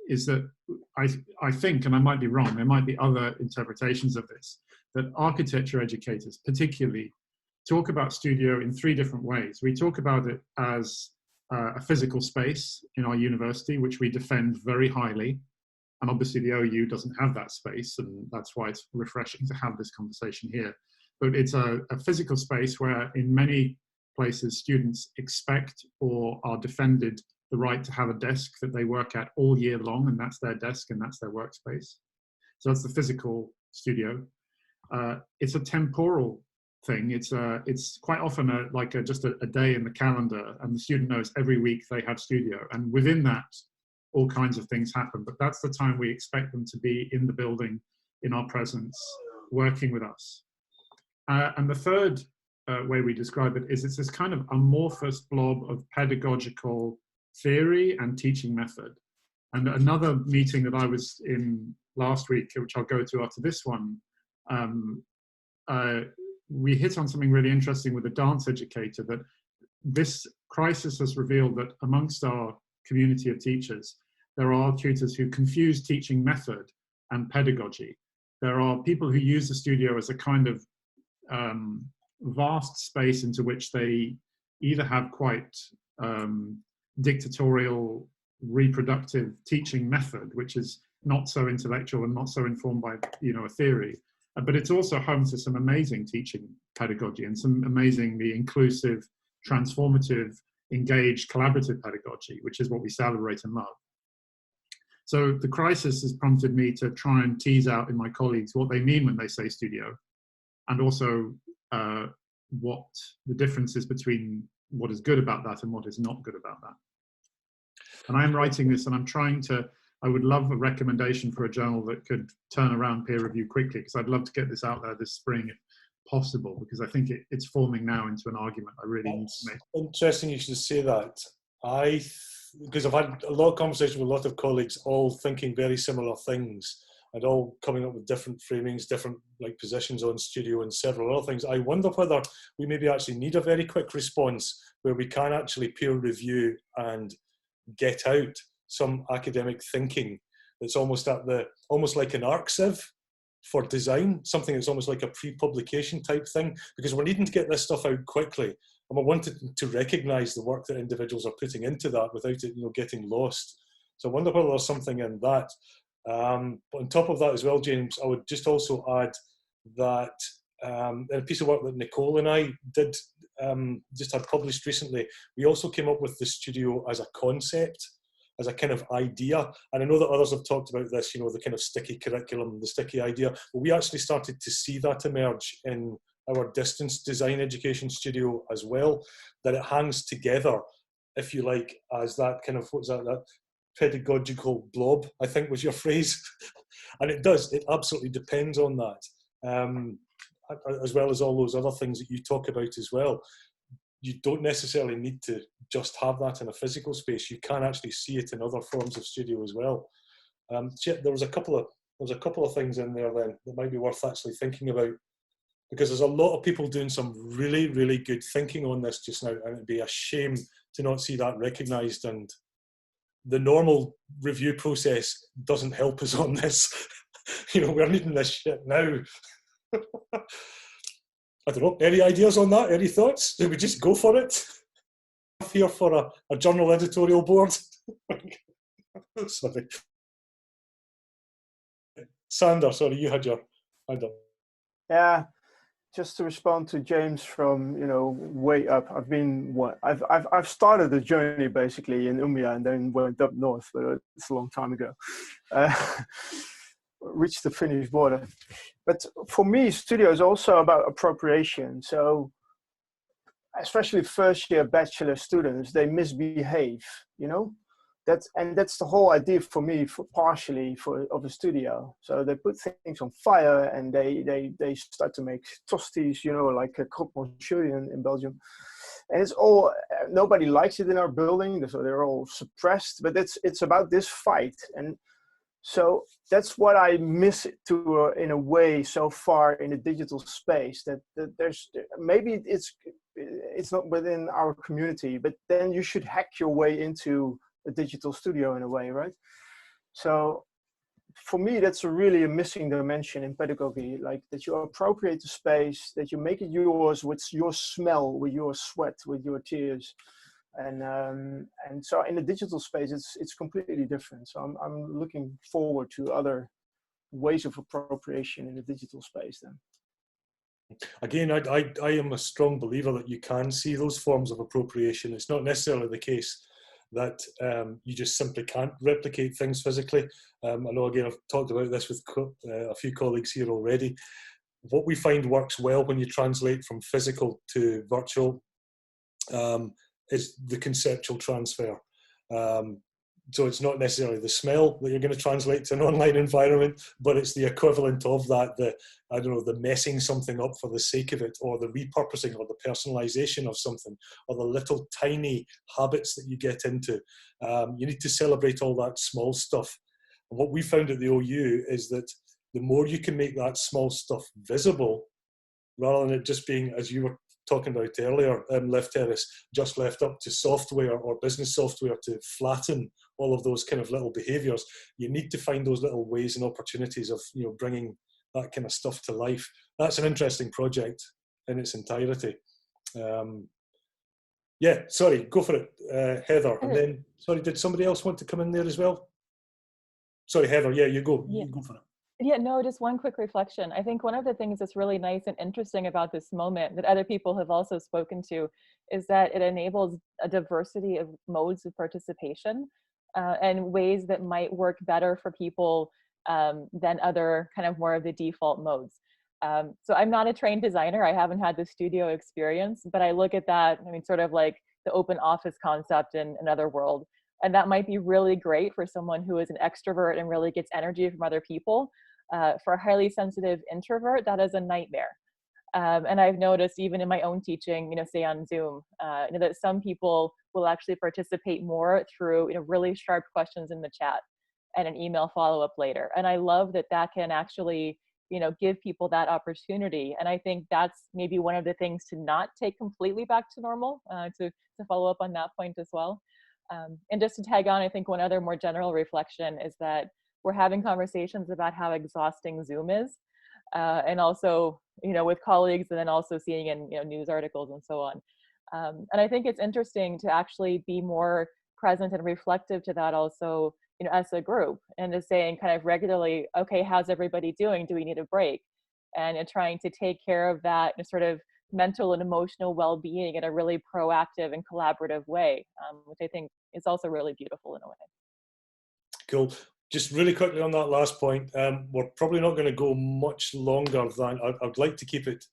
Is that I think, and I might be wrong, there might be other interpretations of this, that architecture educators particularly talk about studio in 3 different ways. We talk about it as a physical space in our university, which we defend very highly. And obviously the OU doesn't have that space, and that's why it's refreshing to have this conversation here. But it's a physical space where in many places students expect or are defended the right to have a desk that they work at all year long, and that's their desk and that's their workspace. So that's the physical studio. It's a temporal thing. It's quite often just a day in the calendar, and the student knows every week they have studio, and within that all kinds of things happen, but that's the time we expect them to be in the building, in our presence, working with us. And the third way we describe it is it's this kind of amorphous blob of pedagogical theory and teaching method. And another meeting that I was in last week, which I'll go to after this one, we hit on something really interesting with a dance educator, that this crisis has revealed that amongst our community of teachers, there are tutors who confuse teaching method and pedagogy. There are people who use the studio as a kind of vast space into which they either have quite dictatorial, reproductive teaching method, which is not so intellectual and not so informed by, you know, a theory, but it's also home to some amazing teaching pedagogy and some amazingly inclusive, transformative, engaged, collaborative pedagogy, which is what we celebrate and love. So the crisis has prompted me to try and tease out in my colleagues what they mean when they say studio, and also what the difference is between what is good about that and what is not good about that. And I'm writing this, and I'm trying to, I would love a recommendation for a journal that could turn around peer review quickly, because I'd love to get this out there this spring if possible, because I think it's forming now into an argument I really need to make. Interesting you should say that. Because I've had a lot of conversation with a lot of colleagues, all thinking very similar things, and all coming up with different framings, different positions on studio and several other things. I wonder whether we maybe actually need a very quick response where we can actually peer review and get out some academic thinking that's almost like an archive for design, something that's almost like a pre-publication type thing, because we're needing to get this stuff out quickly. And we wanted to recognise the work that individuals are putting into that without it, getting lost. So I wonder whether there's something in that. But on top of that as well, James, I would just also add that in a piece of work that Nicole and I did, just had published recently, we also came up with the studio as a concept, as a kind of idea. And I know that others have talked about this, the kind of sticky curriculum, the sticky idea. But we actually started to see that emerge in our distance design education studio as well, that it hangs together, if you like, as that kind of, what's that pedagogical blob, I think was your phrase. And it does, it absolutely depends on that, as well as all those other things that you talk about as well. You don't necessarily need to just have that in a physical space. You can actually see it in other forms of studio as well. There was a couple of things in there then that might be worth actually thinking about, because there's a lot of people doing some really, really good thinking on this just now, and it'd be a shame to not see that recognised. And the normal review process doesn't help us on this. We're needing this shit now. I don't know, any ideas on that? Any thoughts? Do we just go for it? I'm here for a journal editorial board. Sorry. Sander, sorry, you had your hand up. Yeah, just to respond to James from way up. I've started the journey basically in Umbria and then went up north, but it's a long time ago. Reached the Finnish border. But for me, studio is also about appropriation. So especially first year bachelor students, they misbehave, that's the whole idea for me, of a studio. So they put things on fire and they start to make tosties, like a croque monsieur in Belgium. And it's all, nobody likes it in our building, so they're all suppressed, but it's about this fight. And so that's what I miss in a way so far in the digital space, that there's, maybe it's not within our community, but then you should hack your way into a digital studio in a way, right? So for me, that's really a missing dimension in pedagogy, like that you appropriate the space, that you make it yours with your smell, with your sweat, with your tears. And so in the digital space, it's completely different. So I'm looking forward to other ways of appropriation in the digital space then. Again, I am a strong believer that you can see those forms of appropriation. It's not necessarily the case that you just simply can't replicate things physically. I know, again, I've talked about this with a few colleagues here already. What we find works well when you translate from physical to virtual is the conceptual transfer. So it's not necessarily the smell that you're going to translate to an online environment, but it's the equivalent of that, I don't know, the messing something up for the sake of it, or the repurposing, or the personalization of something, or the little tiny habits that you get into. You need to celebrate all that small stuff. And what we found at the OU is that the more you can make that small stuff visible, rather than it just being, as you were talking about earlier, Left Terrace, just left up to software or business software to flatten all of those kind of little behaviours. You need to find those little ways and opportunities of, you know, bringing that kind of stuff to life. That's an interesting project in its entirety. Yeah, sorry, go for it, Heather. And then, sorry, did somebody else want to come in there as well? Sorry, Heather, yeah, you go. Yeah. You go for it. Yeah, no, just one quick reflection. I think one of the things that's really nice and interesting about this moment that other people have also spoken to is that it enables a diversity of modes of participation and ways that might work better for people than other kind of more of the default modes. So I'm not a trained designer. I haven't had the studio experience, but I look at that, I mean, sort of like the open office concept in another world. And that might be really great for someone who is an extrovert and really gets energy from other people. For a highly sensitive introvert, that is a nightmare. And I've noticed even in my own teaching, you know, say on Zoom, you know, that some people will actually participate more through, you know, really sharp questions in the chat and an email follow-up later. And I love that that can actually, you know, give people that opportunity. And I think that's maybe one of the things to not take completely back to normal, to follow up on that point as well. And just to tag on, I think one other more general reflection is that we're having conversations about how exhausting Zoom is, and also, you know, with colleagues, and then also seeing in, you know, news articles and so on. And I think it's interesting to actually be more present and reflective to that also, you know, as a group, and just saying kind of regularly, okay, how's everybody doing? Do we need a break? And trying to take care of that, you know, sort of mental and emotional well-being in a really proactive and collaborative way, which I think is also really beautiful in a way. Cool. Just really quickly on that last point, we're probably not going to go much longer than, I'd like to keep it,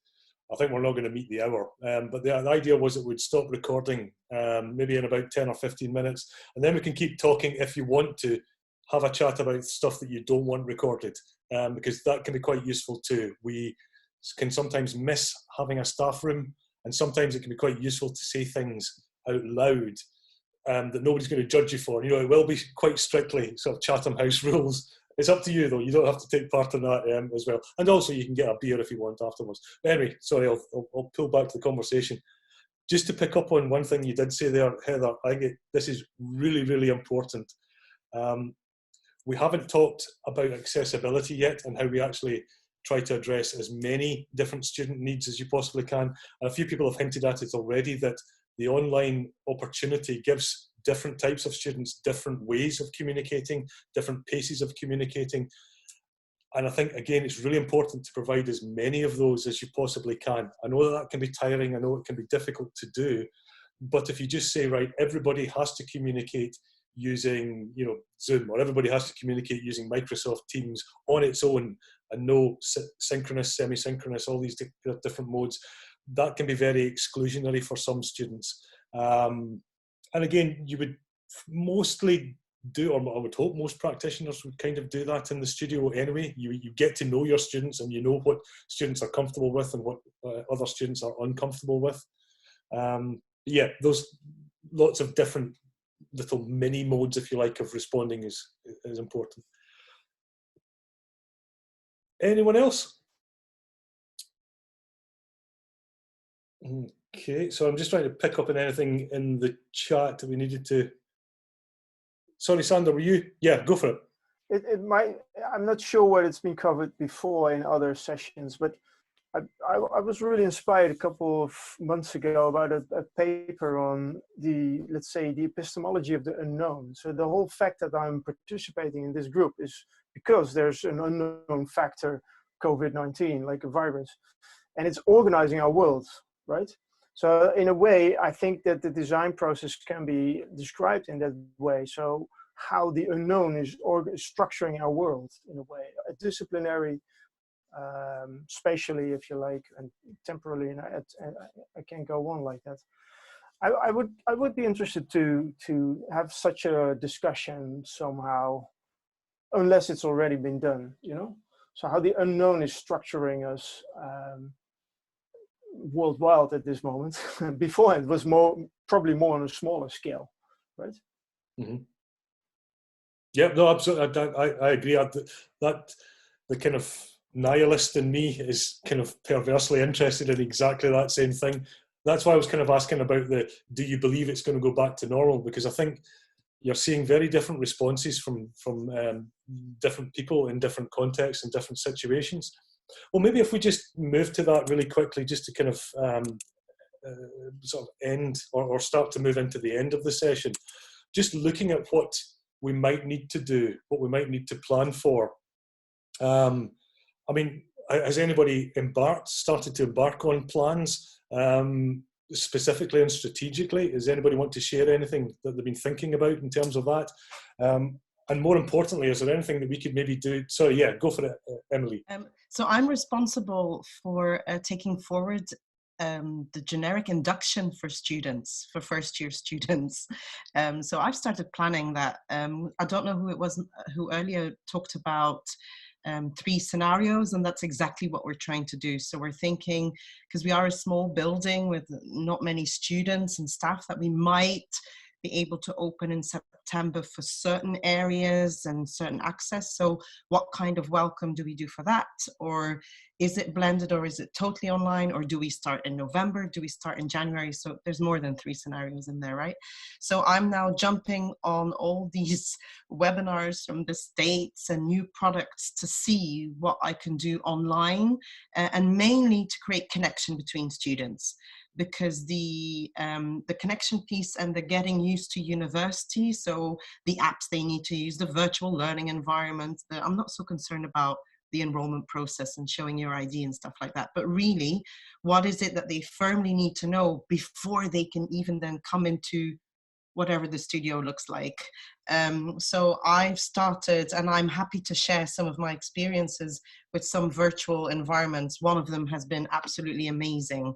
I think we're not going to meet the hour, but the idea was it would stop recording maybe in about 10 or 15 minutes, and then we can keep talking if you want to have a chat about stuff that you don't want recorded, because that can be quite useful too. We can sometimes miss having a staff room, and sometimes it can be quite useful to say things out loud that nobody's going to judge you for. You know, it will be quite strictly sort of Chatham House rules. It's up to you though. You don't have to take part in that as well. And also you can get a beer if you want afterwards. But anyway, sorry, I'll pull back to the conversation. Just to pick up on one thing you did say there, Heather, I think this is really, really important. We haven't talked about accessibility yet and how we actually try to address as many different student needs as you possibly can. And a few people have hinted at it already, that the online opportunity gives different types of students different ways of communicating, different paces of communicating. And I think, again, it's really important to provide as many of those as you possibly can. I know that can be tiring, I know it can be difficult to do, but if you just say, right, everybody has to communicate using, you know, Zoom, or everybody has to communicate using Microsoft Teams on its own, and no synchronous, semi-synchronous, all these different modes, that can be very exclusionary for some students. And again, you would mostly do, or I would hope most practitioners would kind of do that in the studio anyway. You get to know your students, and you know what students are comfortable with and what other students are uncomfortable with. Yeah, those lots of different little mini modes, if you like, of responding is important. Anyone else? Okay, so I'm just trying to pick up on anything in the chat that we needed to. Sorry, Sander, were you? Yeah, go for it. It might, I'm not sure what it's been covered before in other sessions, but I was really inspired a couple of months ago about a paper on the, let's say, the epistemology of the unknown. So the whole fact that I'm participating in this group is because there's an unknown factor, COVID-19, like a virus, and it's organizing our world, right? So in a way, I think that the design process can be described in that way. So how the unknown is structuring our world in a way, a disciplinary, spatially, if you like, and temporally, and I can go on like that. I would be interested to have such a discussion somehow, unless it's already been done, you know. So how the unknown is structuring us worldwide at this moment. Before it was probably more on a smaller scale, right? Mm-hmm. Yeah, no, absolutely. I agree. That the kind of nihilist in me is kind of perversely interested in exactly that same thing. That's why I was kind of asking about do you believe it's going to go back to normal? Because I think you're seeing very different responses from different people in different contexts and different situations. Well, maybe if we just move to that really quickly, just to kind of sort of end or start to move into the end of the session, just looking at what we might need to do, what we might need to plan for. I mean, has anybody started to embark on plans, specifically and strategically? Does anybody want to share anything that they've been thinking about in terms of that? And more importantly, is there anything that we could maybe do? Sorry, yeah, go for it, Emily. So I'm responsible for taking forward the generic induction for students, for first-year students. So I've started planning that. I don't know who it was who earlier talked about 3 scenarios, and that's exactly what we're trying to do. So we're thinking, because we are a small building with not many students and staff, that we might be able to open in September for certain areas and certain access. So what kind of welcome do we do for that? Or is it blended, or is it totally online? Or do we start in November? Do we start in January? So there's more than 3 scenarios in there, right? So I'm now jumping on all these webinars from the States and new products to see what I can do online, and mainly to create connection between students. Because the connection piece and the getting used to university, so the apps they need to use, the virtual learning environment, I'm not so concerned about the enrollment process and showing your ID and stuff like that, but really, what is it that they firmly need to know before they can even then come into whatever the studio looks like. So I've started, and I'm happy to share some of my experiences with some virtual environments. One of them has been absolutely amazing,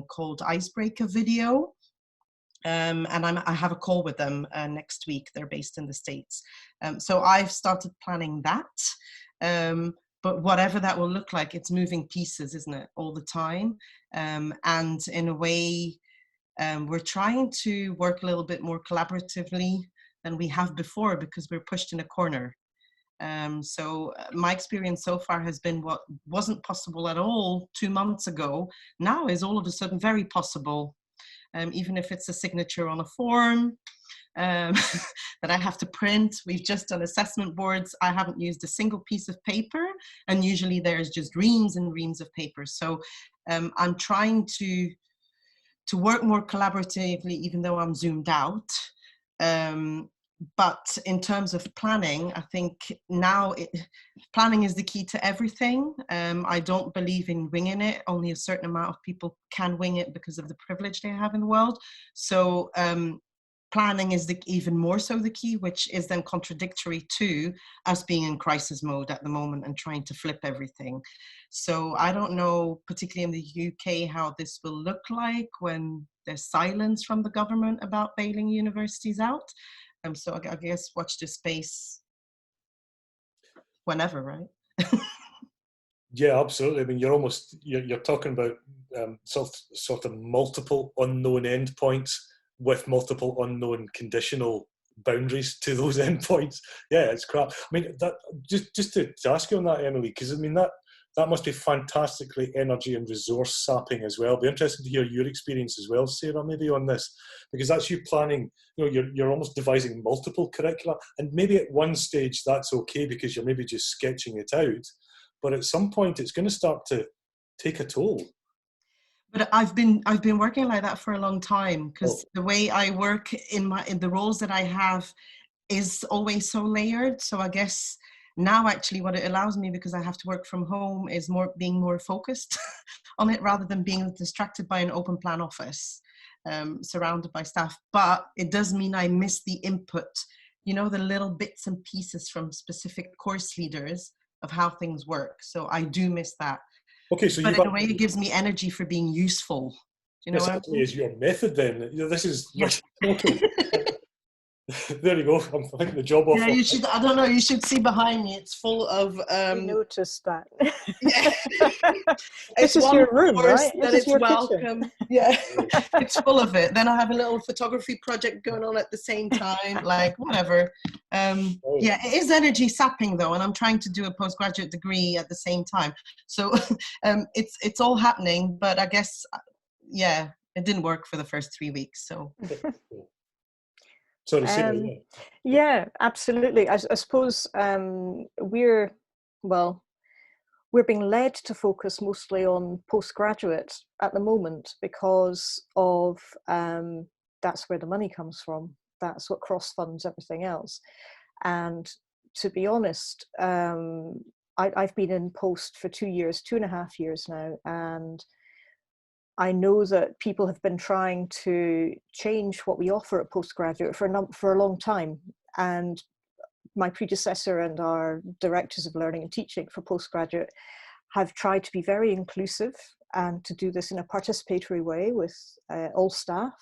called Icebreaker Video. And I have a call with them next week. They're based in the States. So I've started planning that. But whatever that will look like, it's moving pieces, isn't it, all the time? And in a way, we're trying to work a little bit more collaboratively than we have before, because we're pushed in a corner. So my experience so far has been what wasn't possible at all 2 months ago now is all of a sudden very possible. Even if it's a signature on a form that I have to print. We've just done assessment boards. I haven't used a single piece of paper, and usually there's just reams and reams of paper. So I'm trying to work more collaboratively, even though I'm zoomed out. But in terms of planning, I think now planning is the key to everything. I don't believe in winging it. Only a certain amount of people can wing it because of the privilege they have in the world. So planning is even more so the key, which is then contradictory to us being in crisis mode at the moment and trying to flip everything. So I don't know, particularly in the UK, how this will look like when there's silence from the government about bailing universities out. So I guess watch this space whenever, right? Yeah, absolutely. I mean, you're talking about sort of multiple unknown endpoints with multiple unknown conditional boundaries to those endpoints. Yeah, it's crap. I mean, that just to ask you on that, Emily, because I mean that must be fantastically energy and resource sapping as well. Be interested to hear your experience as well, Sarah, maybe on this, because that's you planning. You know, you're almost devising multiple curricula, and maybe at one stage that's okay because you're maybe just sketching it out, but at some point it's going to start to take a toll. But I've been working like that for a long time, because the way I work in the roles that I have is always so layered. So I guess now actually what it allows me, because I have to work from home, is being more focused on it rather than being distracted by an open plan office, surrounded by staff. But it does mean I miss the input, you know, the little bits and pieces from specific course leaders of how things work. So I do miss that. Okay, so but in a way, it gives me energy for being useful. you know this what I actually mean? is your method then. You know, this is Yeah. there you go. I'm thinking the job Yeah, offer. you should. I don't know. You should see behind me. It's full of. We noticed that. Yeah. This It's is one your room, course right? that This is it's your welcome. kitchen. Yeah, it's full of it. Then I have a little photography project going on at the same time, like whatever. Yeah, it is energy sapping though, and I'm trying to do a postgraduate degree at the same time. So it's all happening, but I guess yeah, it didn't work for the first 3 weeks. So. Sorry, Sarah, yeah, absolutely. I suppose we're being led to focus mostly on postgraduate at the moment because of that's where the money comes from. That's what cross-funds everything else. And to be honest, I've been in post for 2.5 years now, and I know that people have been trying to change what we offer at postgraduate for a long time. And my predecessor and our directors of learning and teaching for postgraduate have tried to be very inclusive and to do this in a participatory way with all staff.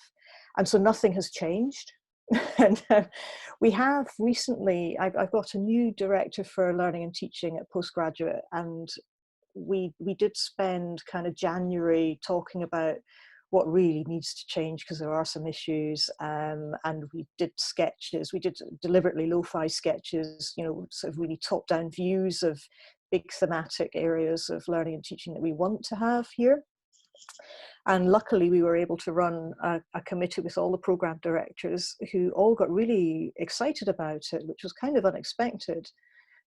And so nothing has changed. And we have recently, I've got a new director for learning and teaching at postgraduate, and we did spend kind of January talking about what really needs to change because there are some issues, and we did sketches. We did deliberately lo-fi sketches, you know, sort of really top-down views of big thematic areas of learning and teaching that we want to have here. And luckily we were able to run a committee with all the program directors who all got really excited about it, which was kind of unexpected,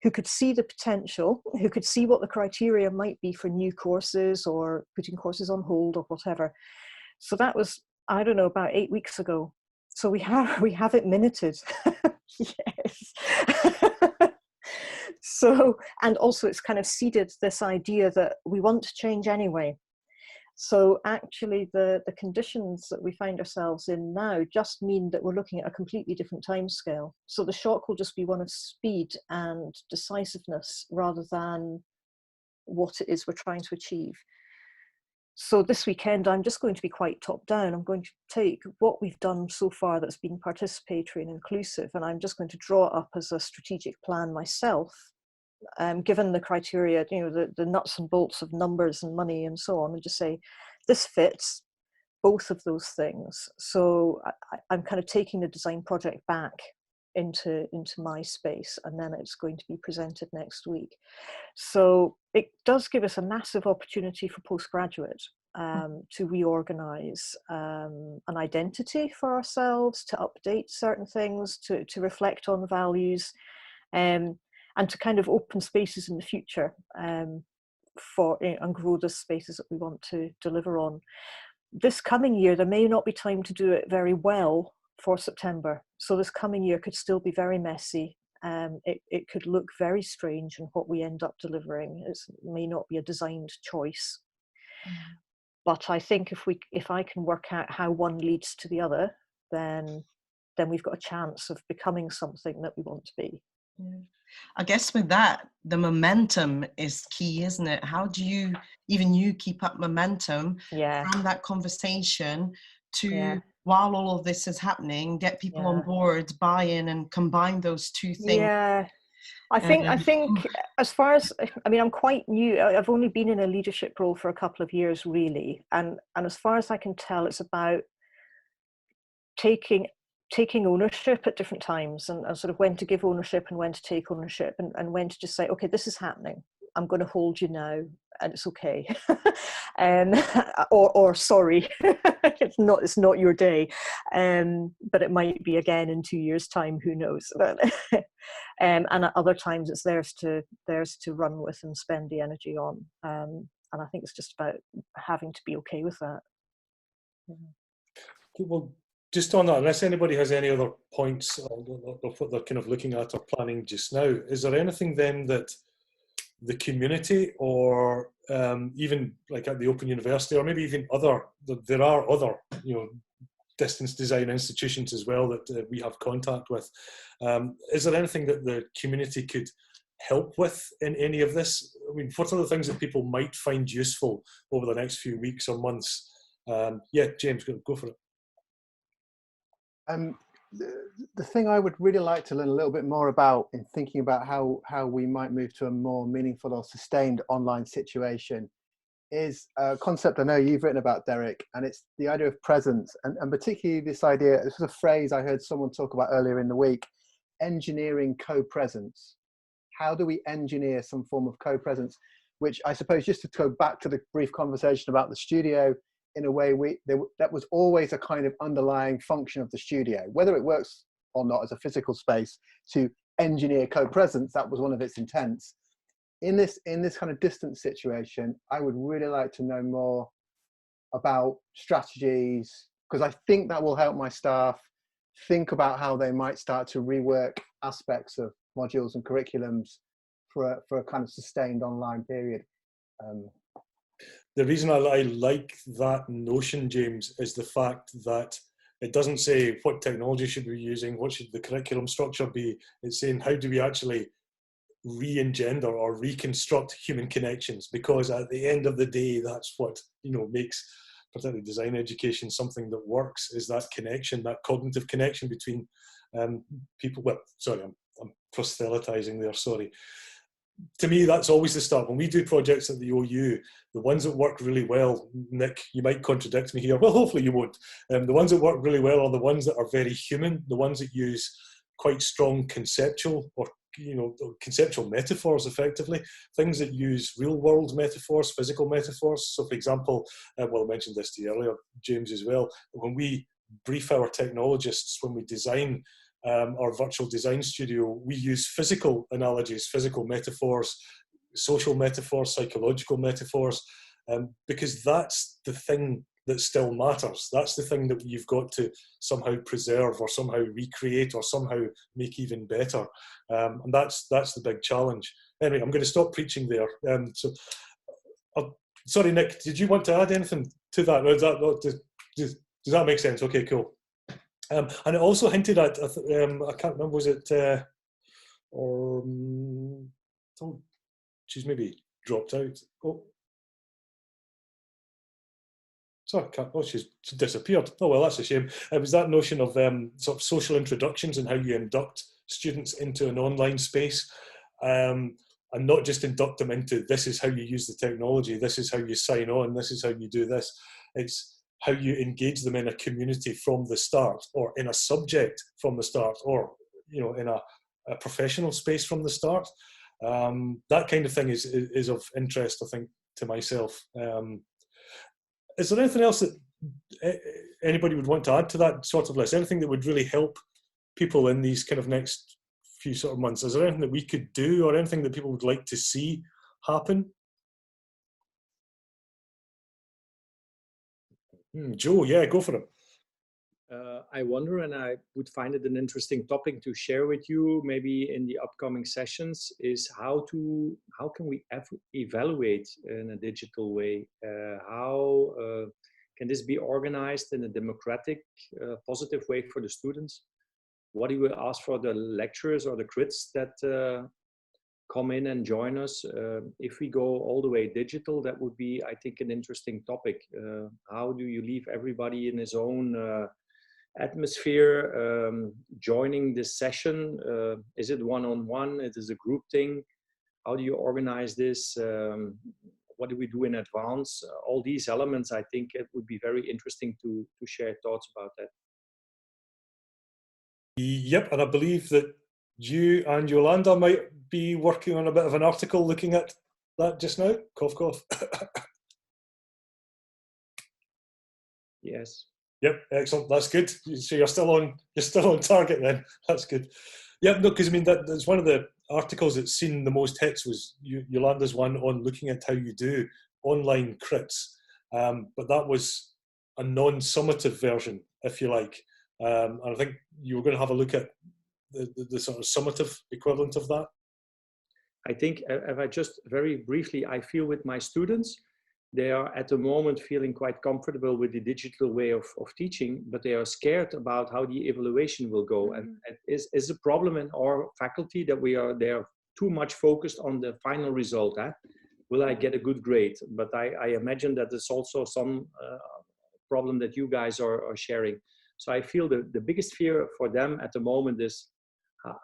who could see the potential, who could see what the criteria might be for new courses or putting courses on hold or whatever. So that was, I don't know, about 8 weeks ago. So we have it minuted. Yes. So, and also it's kind of seeded this idea that we want to change anyway. So actually the conditions that we find ourselves in now just mean that we're looking at a completely different timescale. So the shock will just be one of speed and decisiveness rather than what it is we're trying to achieve. So this weekend, I'm just going to be quite top down. I'm going to take what we've done so far that's been participatory and inclusive, and I'm just going to draw it up as a strategic plan myself, given the criteria, you know, the nuts and bolts of numbers and money and so on, and just say, this fits both of those things. So I'm kind of taking the design project back into my space, and then it's going to be presented next week. So it does give us a massive opportunity for postgraduate to reorganize an identity for ourselves, to update certain things, to reflect on values, and to kind of open spaces in the future and grow the spaces that we want to deliver on. This coming year, there may not be time to do it very well for September. So this coming year could still be very messy. It could look very strange in what we end up delivering. It may not be a designed choice. But I think if I can work out how one leads to the other, then we've got a chance of becoming something that we want to be. Yeah. I guess with that, the momentum is key, isn't it? How do you keep up momentum from that conversation to while all of this is happening, get people on board, buy in, and combine those two things? Yeah, I think as far as, I mean, I'm quite new. I've only been in a leadership role for a couple of years, really, and as far as I can tell, it's about taking ownership at different times, and sort of when to give ownership and when to take ownership, and when to just say, okay, this is happening, I'm going to hold you now, and it's okay. or sorry, it's not your day, but it might be again in 2 years' time, who knows. And at other times it's theirs to run with and spend the energy on, and I think it's just about having to be okay with that. Well, just on that, unless anybody has any other points of what they're kind of looking at or planning just now, is there anything then that the community or even like at the Open University, or maybe even there are other, you know, distance design institutions as well that we have contact with. Is there anything that the community could help with in any of this? I mean, what are the things that people might find useful over the next few weeks or months Yeah, James, go for it. The thing I would really like to learn a little bit more about in thinking about how we might move to a more meaningful or sustained online situation is a concept I know you've written about, Derek, and it's the idea of presence, and particularly this idea, this was a phrase I heard someone talk about earlier in the week, engineering co-presence. How do we engineer some form of co-presence, which I suppose, just to go back to the brief conversation about the studio, in a way that was always a kind of underlying function of the studio, whether it works or not as a physical space, to engineer co-presence, that was one of its intents. In this kind of distance situation, I would really like to know more about strategies, because I think that will help my staff think about how they might start to rework aspects of modules and curriculums for a kind of sustained online period. The reason I like that notion, James, is the fact that it doesn't say what technology should we be using, what should the curriculum structure be. It's saying how do we actually re-engender or reconstruct human connections, because at the end of the day, that's what makes particularly design education something that works, is that connection, that cognitive connection between people. Well, sorry, I'm proselytizing there, sorry. To me, that's always the start. When we do projects at the OU, the ones that work really well, Nick, you might contradict me here, well, hopefully you won't. The ones that work really well are the ones that are very human, the ones that use quite strong conceptual or conceptual metaphors, effectively, things that use real world metaphors, physical metaphors. So for example, well, I mentioned this to you earlier, James, as well, when we brief our technologists, when we design our virtual design studio, we use physical analogies, physical metaphors, social metaphors, psychological metaphors, because that's the thing that still matters. That's the thing that you've got to somehow preserve or somehow recreate or somehow make even better. And that's the big challenge. Anyway, I'm going to stop preaching there. Sorry, Nick, did you want to add anything to that? Or does that make sense? Okay, cool. And it also hinted at, I can't remember, was it, she's maybe dropped out. Oh. Sorry, she's disappeared. Oh, well, that's a shame. It was that notion of sort of social introductions and how you induct students into an online space, and not just induct them into, this is how you use the technology, this is how you sign on, this is how you do this. It's how you engage them in a community from the start, or in a subject from the start, or in a professional space from the start. That kind of thing is of interest, I think, to myself. Is there anything else that anybody would want to add to that sort of list? Anything that would really help people in these kind of next few sort of months? Is there anything that we could do, or anything that people would like to see happen? Joe, yeah, go for it. I wonder, and I would find it an interesting topic to share with you, maybe in the upcoming sessions, is how can we evaluate in a digital way? How can this be organized in a democratic, positive way for the students? What do we ask for the lecturers or the crits that come in and join us? If we go all the way digital, that would be, I think, an interesting topic. How do you leave everybody in his own atmosphere joining this session? Is it one-on-one? It is a group thing? How do you organize this? What do we do in advance? All these elements, I think it would be very interesting to share thoughts about that. Yep, and I believe that you and Yolanda might be working on a bit of an article looking at that just now. Cough, cough. Yes. Yep, excellent. That's good. So you're still on target then. That's good. Yep, no, because I mean that's one of the articles that's seen the most hits was Yolanda's one on looking at how you do online crits, but that was a non-summative version, if you like. And I think you were going to have a look at the sort of summative equivalent of that. I think if I just very briefly, I feel with my students, they are at the moment feeling quite comfortable with the digital way of teaching, but they are scared about how the evaluation will go. Mm-hmm. And it is a problem in our faculty that they are too much focused on the final result. Will I get a good grade? But I imagine that there's also some problem that you guys are sharing. So I feel the biggest fear for them at the moment is,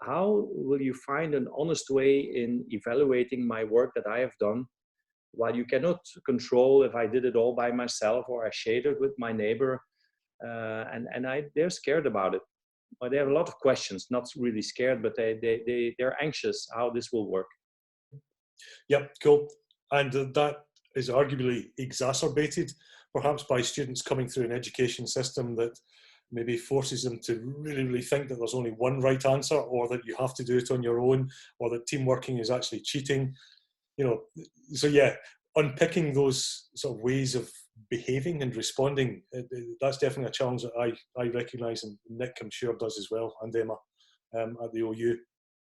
how will you find an honest way in evaluating my work that I have done, while you cannot control if I did it all by myself or I shared it with my neighbor, they're scared about it. But they have a lot of questions, not really scared, but they're anxious how this will work. Yep, cool. And that is arguably exacerbated perhaps by students coming through an education system that maybe forces them to really, really think that there's only one right answer, or that you have to do it on your own, or that team working is actually cheating. You know, so yeah, unpicking those sort of ways of behaving and responding, that's definitely a challenge that I recognise, and Nick, I'm sure, does as well, and Emma at the OU.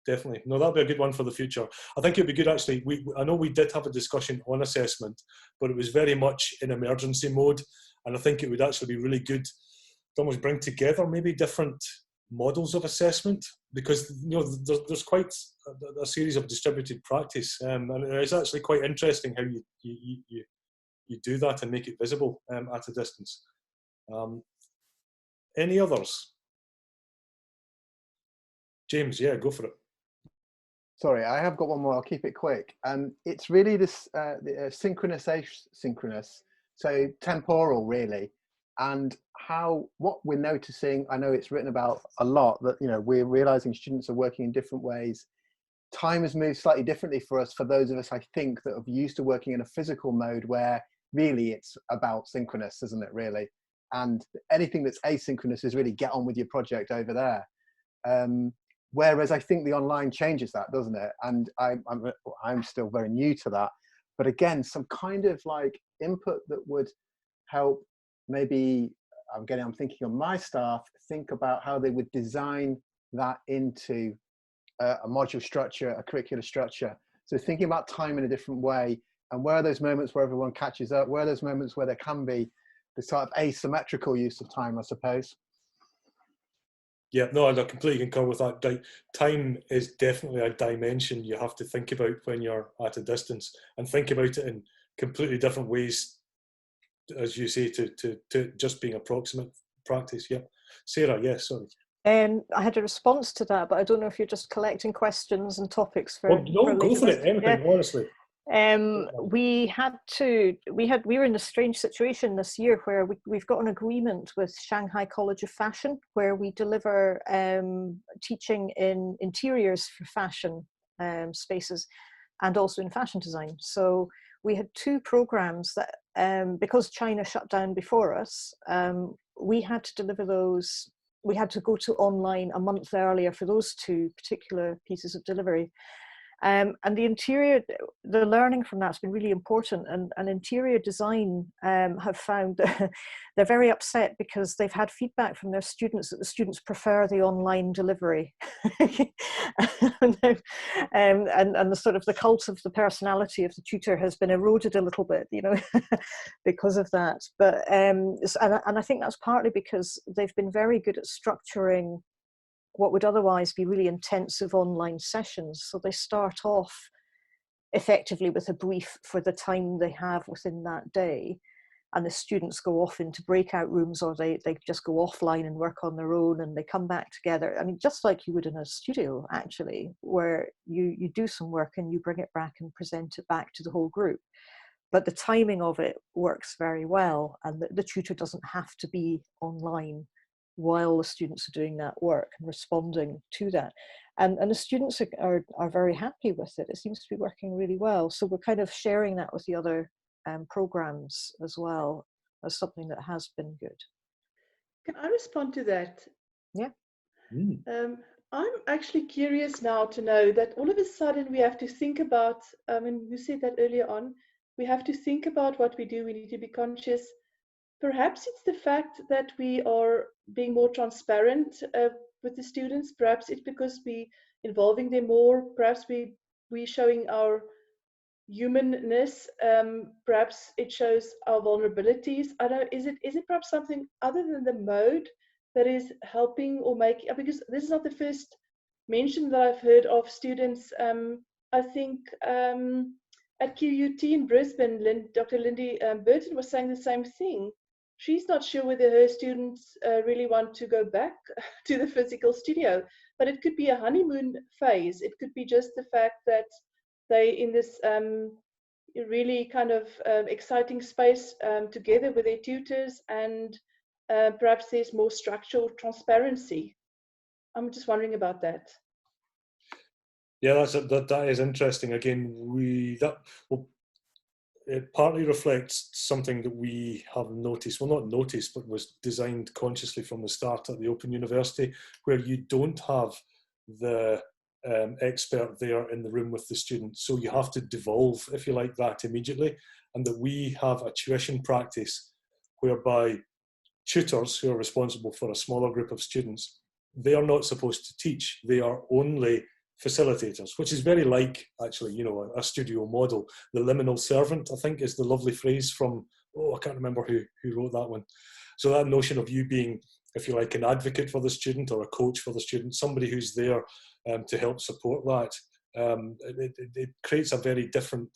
Definitely. No, that'll be a good one for the future. I think it'd be good, actually. I know we did have a discussion on assessment, but it was very much in emergency mode. And I think it would actually be really good to almost bring together maybe different models of assessment, because there's quite a series of distributed practice, and it's actually quite interesting how you do that and make it visible at a distance. Any others? James, yeah, go for it. Sorry, I have got one more. I'll keep it quick. It's really this synchronous, so temporal, really, and what we're noticing. I know it's written about a lot, that we're realizing students are working in different ways. Time has moved slightly differently for us, for those of us, I think, that have used to working in a physical mode, where really it's about synchronous, isn't it, really? And anything that's asynchronous is really get on with your project over there. Whereas I think the online changes that, doesn't it? And I'm still very new to that. But again, some kind of like input that would help, maybe I'm thinking of my staff, think about how they would design that into a module structure, a curricular structure. So thinking about time in a different way, and where are those moments where everyone catches up? Where are those moments where there can be the sort of asymmetrical use of time, I suppose? Yeah, no, I completely concur with that. Time is definitely a dimension you have to think about when you're at a distance, and think about it in completely different ways, as you say, to just being approximate practice. Yeah. Sarah, yes, sorry. I had a response to that, but I don't know if you're just collecting questions and topics for. Well, no, go for it. Anything, honestly. We were in a strange situation this year where we've got an agreement with Shanghai College of Fashion, where we deliver teaching in interiors for fashion spaces, and also in fashion design. So we had two programs that, because China shut down before us, we had to deliver those. We had to go to online a month earlier for those two particular pieces of delivery. And the learning from that's been really important. And interior design have found that they're very upset, because they've had feedback from their students that the students prefer the online delivery. and the sort of the cult of the personality of the tutor has been eroded a little bit, because of that. But and I think that's partly because they've been very good at structuring what would otherwise be really intensive online sessions. So they start off effectively with a brief for the time they have within that day, and the students go off into breakout rooms, or they just go offline and work on their own, and they come back together. I mean, just like you would in a studio, actually, where you do some work and you bring it back and present it back to the whole group. But the timing of it works very well, and the tutor doesn't have to be online while the students are doing that work and responding to that. And the students are very happy with it. It seems to be working really well. So we're kind of sharing that with the other programs as well, as something that has been good. Can I respond to that? Yeah. I'm actually curious now to know that all of a sudden we have to think about, and you said that earlier on, we have to think about what we do. We need to be conscious. Perhaps it's the fact that we are being more transparent with the students. Perhaps it's because we involving them more. Perhaps we showing our humanness. Perhaps it shows our vulnerabilities. I don't know. Is it perhaps something other than the mode that is helping or making? Because this is not the first mention that I've heard of students. I think at QUT in Brisbane, Dr. Lindy Burton was saying the same thing. she's not sure whether her students really want to go back to the physical studio. But it could be a honeymoon phase. It could be just the fact that they in this really kind of exciting space together with their tutors, and perhaps there's more structural transparency. I'm just wondering about that. Yeah, that is interesting. Again, it partly reflects something that we have noticed, well, not noticed, but was designed consciously from the start at the Open University, where you don't have the expert there in the room with the student. So you have to devolve, if you like, that immediately. And that we have a tuition practice whereby tutors who are responsible for a smaller group of students, they are not supposed to teach. They are only facilitators, which is very like, actually, you know, a studio model. The liminal servant, I think, is the lovely phrase from, I can't remember who wrote that one. So that notion of you being, if you like, an advocate for the student or a coach for the student, somebody who's there to help support that, it creates a very different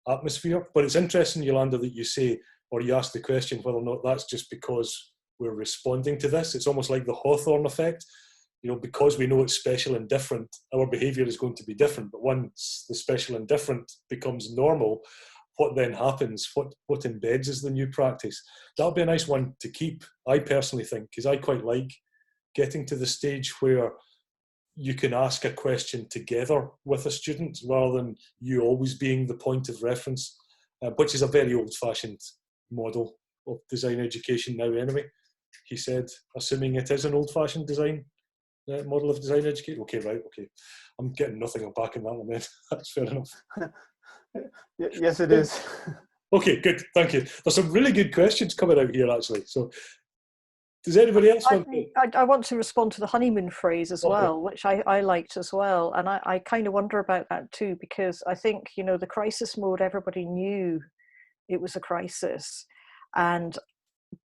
atmosphere. But it's interesting, Yolanda, that you say, or you ask the question whether or not that's just because we're responding to this. It's almost like the Hawthorne effect. You know, because we know it's special and different, our behaviour is going to be different. But once the special and different becomes normal, what then happens? What embeds as the new practice? That'll be a nice one to keep, I personally think, because I quite like getting to the stage where you can ask a question together with a student rather than you always being the point of reference, which is a very old-fashioned model of design education now anyway. He said, assuming it is an old-fashioned design model of design education. Okay, right, okay. I'm getting nothing back in that one then. That's fair enough. Yes, it is. Okay, good, thank you. There's some really good questions coming out here, actually. So, does anybody else want to? I want to respond to the honeymoon phrase as well, which I liked as well. And I kind of wonder about that too, because I think, you know, the crisis mode, everybody knew it was a crisis. And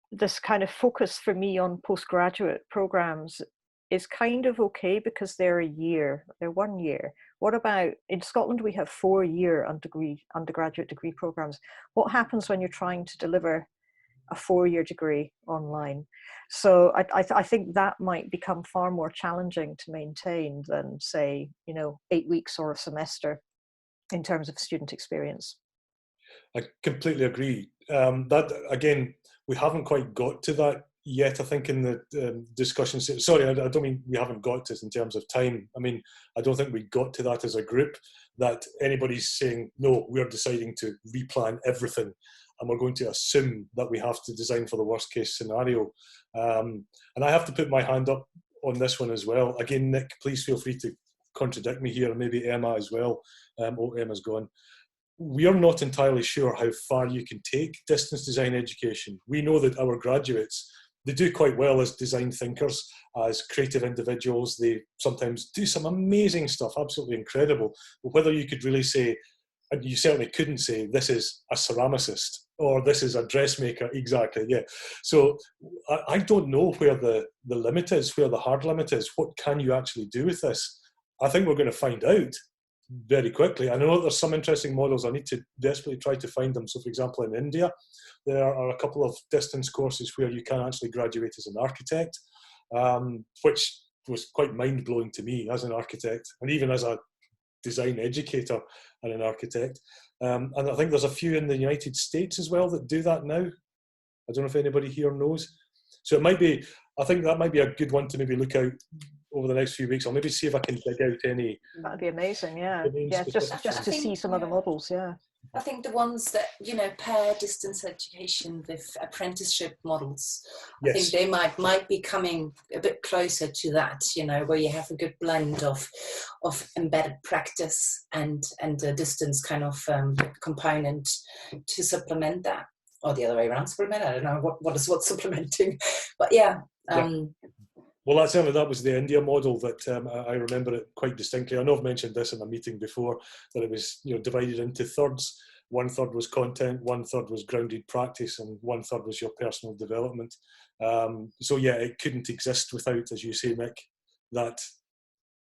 this kind of focus for me on postgraduate programs is kind of okay because they're a year, they're 1 year. What about, in Scotland, we have 4-year undergraduate degree programs. What happens when you're trying to deliver a 4-year degree online? So I think that might become far more challenging to maintain than, say, you know, 8 weeks or a semester in terms of student experience. I completely agree. That, again, we haven't quite got to that yet, I think, in the discussions. Sorry, I don't mean we haven't got to it in terms of time. I mean, I don't think we got to that as a group, that anybody's saying, no, we're deciding to replan everything and we're going to assume that we have to design for the worst case scenario. And I have to put my hand up on this one as well. Again, Nick, please feel free to contradict me here, and maybe Emma as well. Emma's gone. We are not entirely sure how far you can take distance design education. We know that our graduates, they do quite well as design thinkers, as creative individuals. They sometimes do some amazing stuff, absolutely incredible. But whether you could really say, and you certainly couldn't say, this is a ceramicist or this is a dressmaker, exactly, yeah. So I don't know where the limit is, where the hard limit is. What can you actually do with this? I think we're going to find out very quickly. I know there's some interesting models. I need to desperately try to find them. So, for example, in India, there are a couple of distance courses where you can actually graduate as an architect, which was quite mind-blowing to me as an architect, and even as a design educator and an architect. And I think there's a few in the United States as well that do that now. I don't know if anybody here knows. So it might be, I think that might be a good one to maybe look out over the next few weeks. I'll maybe see if I can dig out any. That'd be amazing, yeah. Yeah, just to see some other models, yeah. I think the ones that, you know, pair distance education with apprenticeship models, I think they might be coming a bit closer to that, you know, where you have a good blend of embedded practice and a distance kind of component to supplement that, or the other way around, supplement. I don't know what's supplementing, but yeah. Well, that was the India model that I remember it quite distinctly. I know I've mentioned this in a meeting before, that it was, you know, divided into thirds. 1/3 was content, 1/3 was grounded practice, and 1/3 was your personal development. So yeah, it couldn't exist without, as you say, Mick, that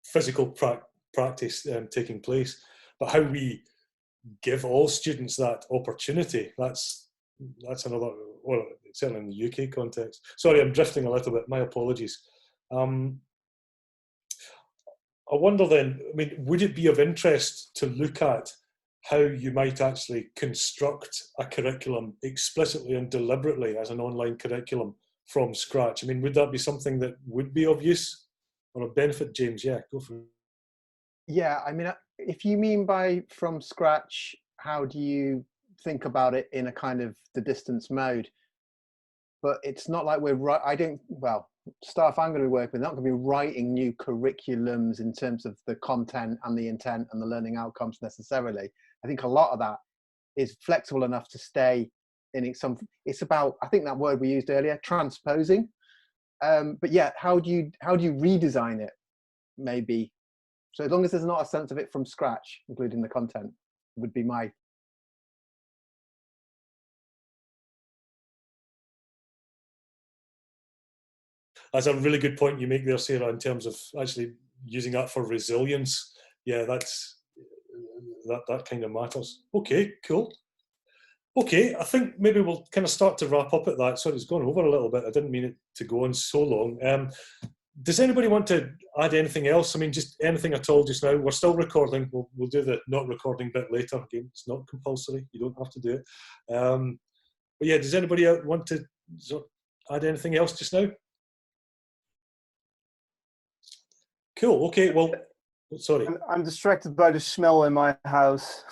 physical practice taking place. But how we give all students that opportunity, that's another well, certainly in the UK context. Sorry, I'm drifting a little bit. My apologies. I wonder then, I mean, would it be of interest to look at how you might actually construct a curriculum explicitly and deliberately as an online curriculum from scratch? I mean, would that be something that would be of use or of benefit, James? Yeah, go for it. Yeah, I mean, if you mean by from scratch, how do you think about it in a kind of the distance mode? But it's not like staff I'm going to be working with, not going to be writing new curriculums in terms of the content and the intent and the learning outcomes necessarily. I think a lot of that is flexible enough to stay in it's about, I think that word we used earlier, transposing. But yeah, how do you redesign it? Maybe. So as long as there's not a sense of it from scratch, including the content, would be my. That's a really good point you make there, Sarah, in terms of actually using that for resilience. Yeah, that kind of matters. Okay, cool. Okay, I think maybe we'll kind of start to wrap up at that. Sorry, it's gone over a little bit. I didn't mean it to go on so long. Does anybody want to add anything else? I mean, just anything at all just now. We're still recording. We'll do the not recording bit later. Again, it's not compulsory. You don't have to do it. But yeah, does anybody want to add anything else just now? Cool. Okay. Well, sorry. I'm distracted by the smell in my house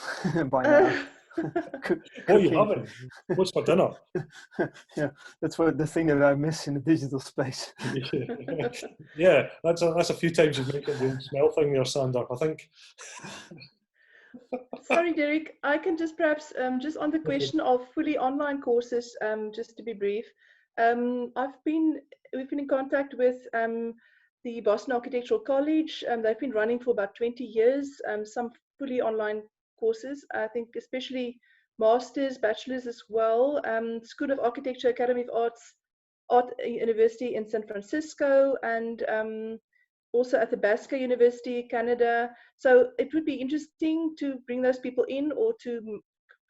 by now. What are you having? What's for dinner? Yeah, that's the thing that I miss in the digital space. Yeah, that's a few times you've made it the smell thing there, Sander, I think. Sorry, Derek, I can just perhaps, just on the question of fully online courses, just to be brief, we've been in contact with the Boston Architectural College. They've been running for about 20 years, some fully online courses, I think especially masters, bachelors as well. School of Architecture, Academy of Arts, Art University in San Francisco, and also at the Basque University, Canada. So it would be interesting to bring those people in, or to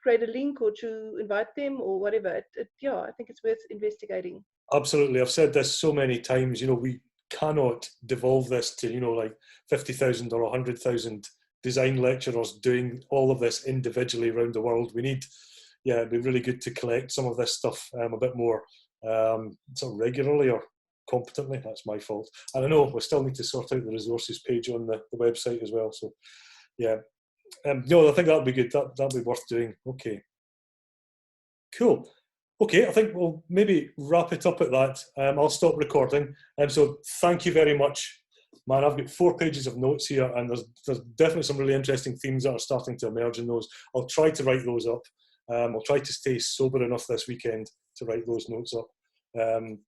create a link, or to invite them, or whatever. Yeah, I think it's worth investigating. Absolutely. I've said this so many times, we cannot devolve this to, like 50,000 or 100,000 design lecturers doing all of this individually around the world. We need, it'd be really good to collect some of this stuff a bit more sort of regularly or competently. That's my fault. And I know we still need to sort out the resources page on the website as well. So yeah, no, I think that'll be good. That'll be worth doing. Okay, cool. Okay, I think we'll maybe wrap it up at that. I'll stop recording. So thank you very much. Man, I've got 4 pages of notes here, and there's definitely some really interesting themes that are starting to emerge in those. I'll try to write those up. I'll try to stay sober enough this weekend to write those notes up. And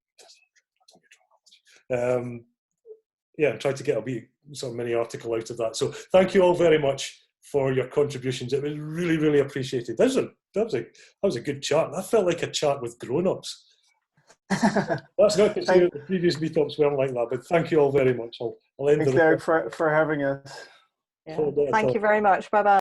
try to get a wee sort of mini article out of that. So thank you all very much for your contributions. It was really, really appreciated. That was a good chat. That felt like a chat with grown-ups. That's not to say that the previous meetups weren't like that, but thank you all very much. I'll end. Thanks, Derek, for having us. Yeah. Thank you very much. Bye-bye.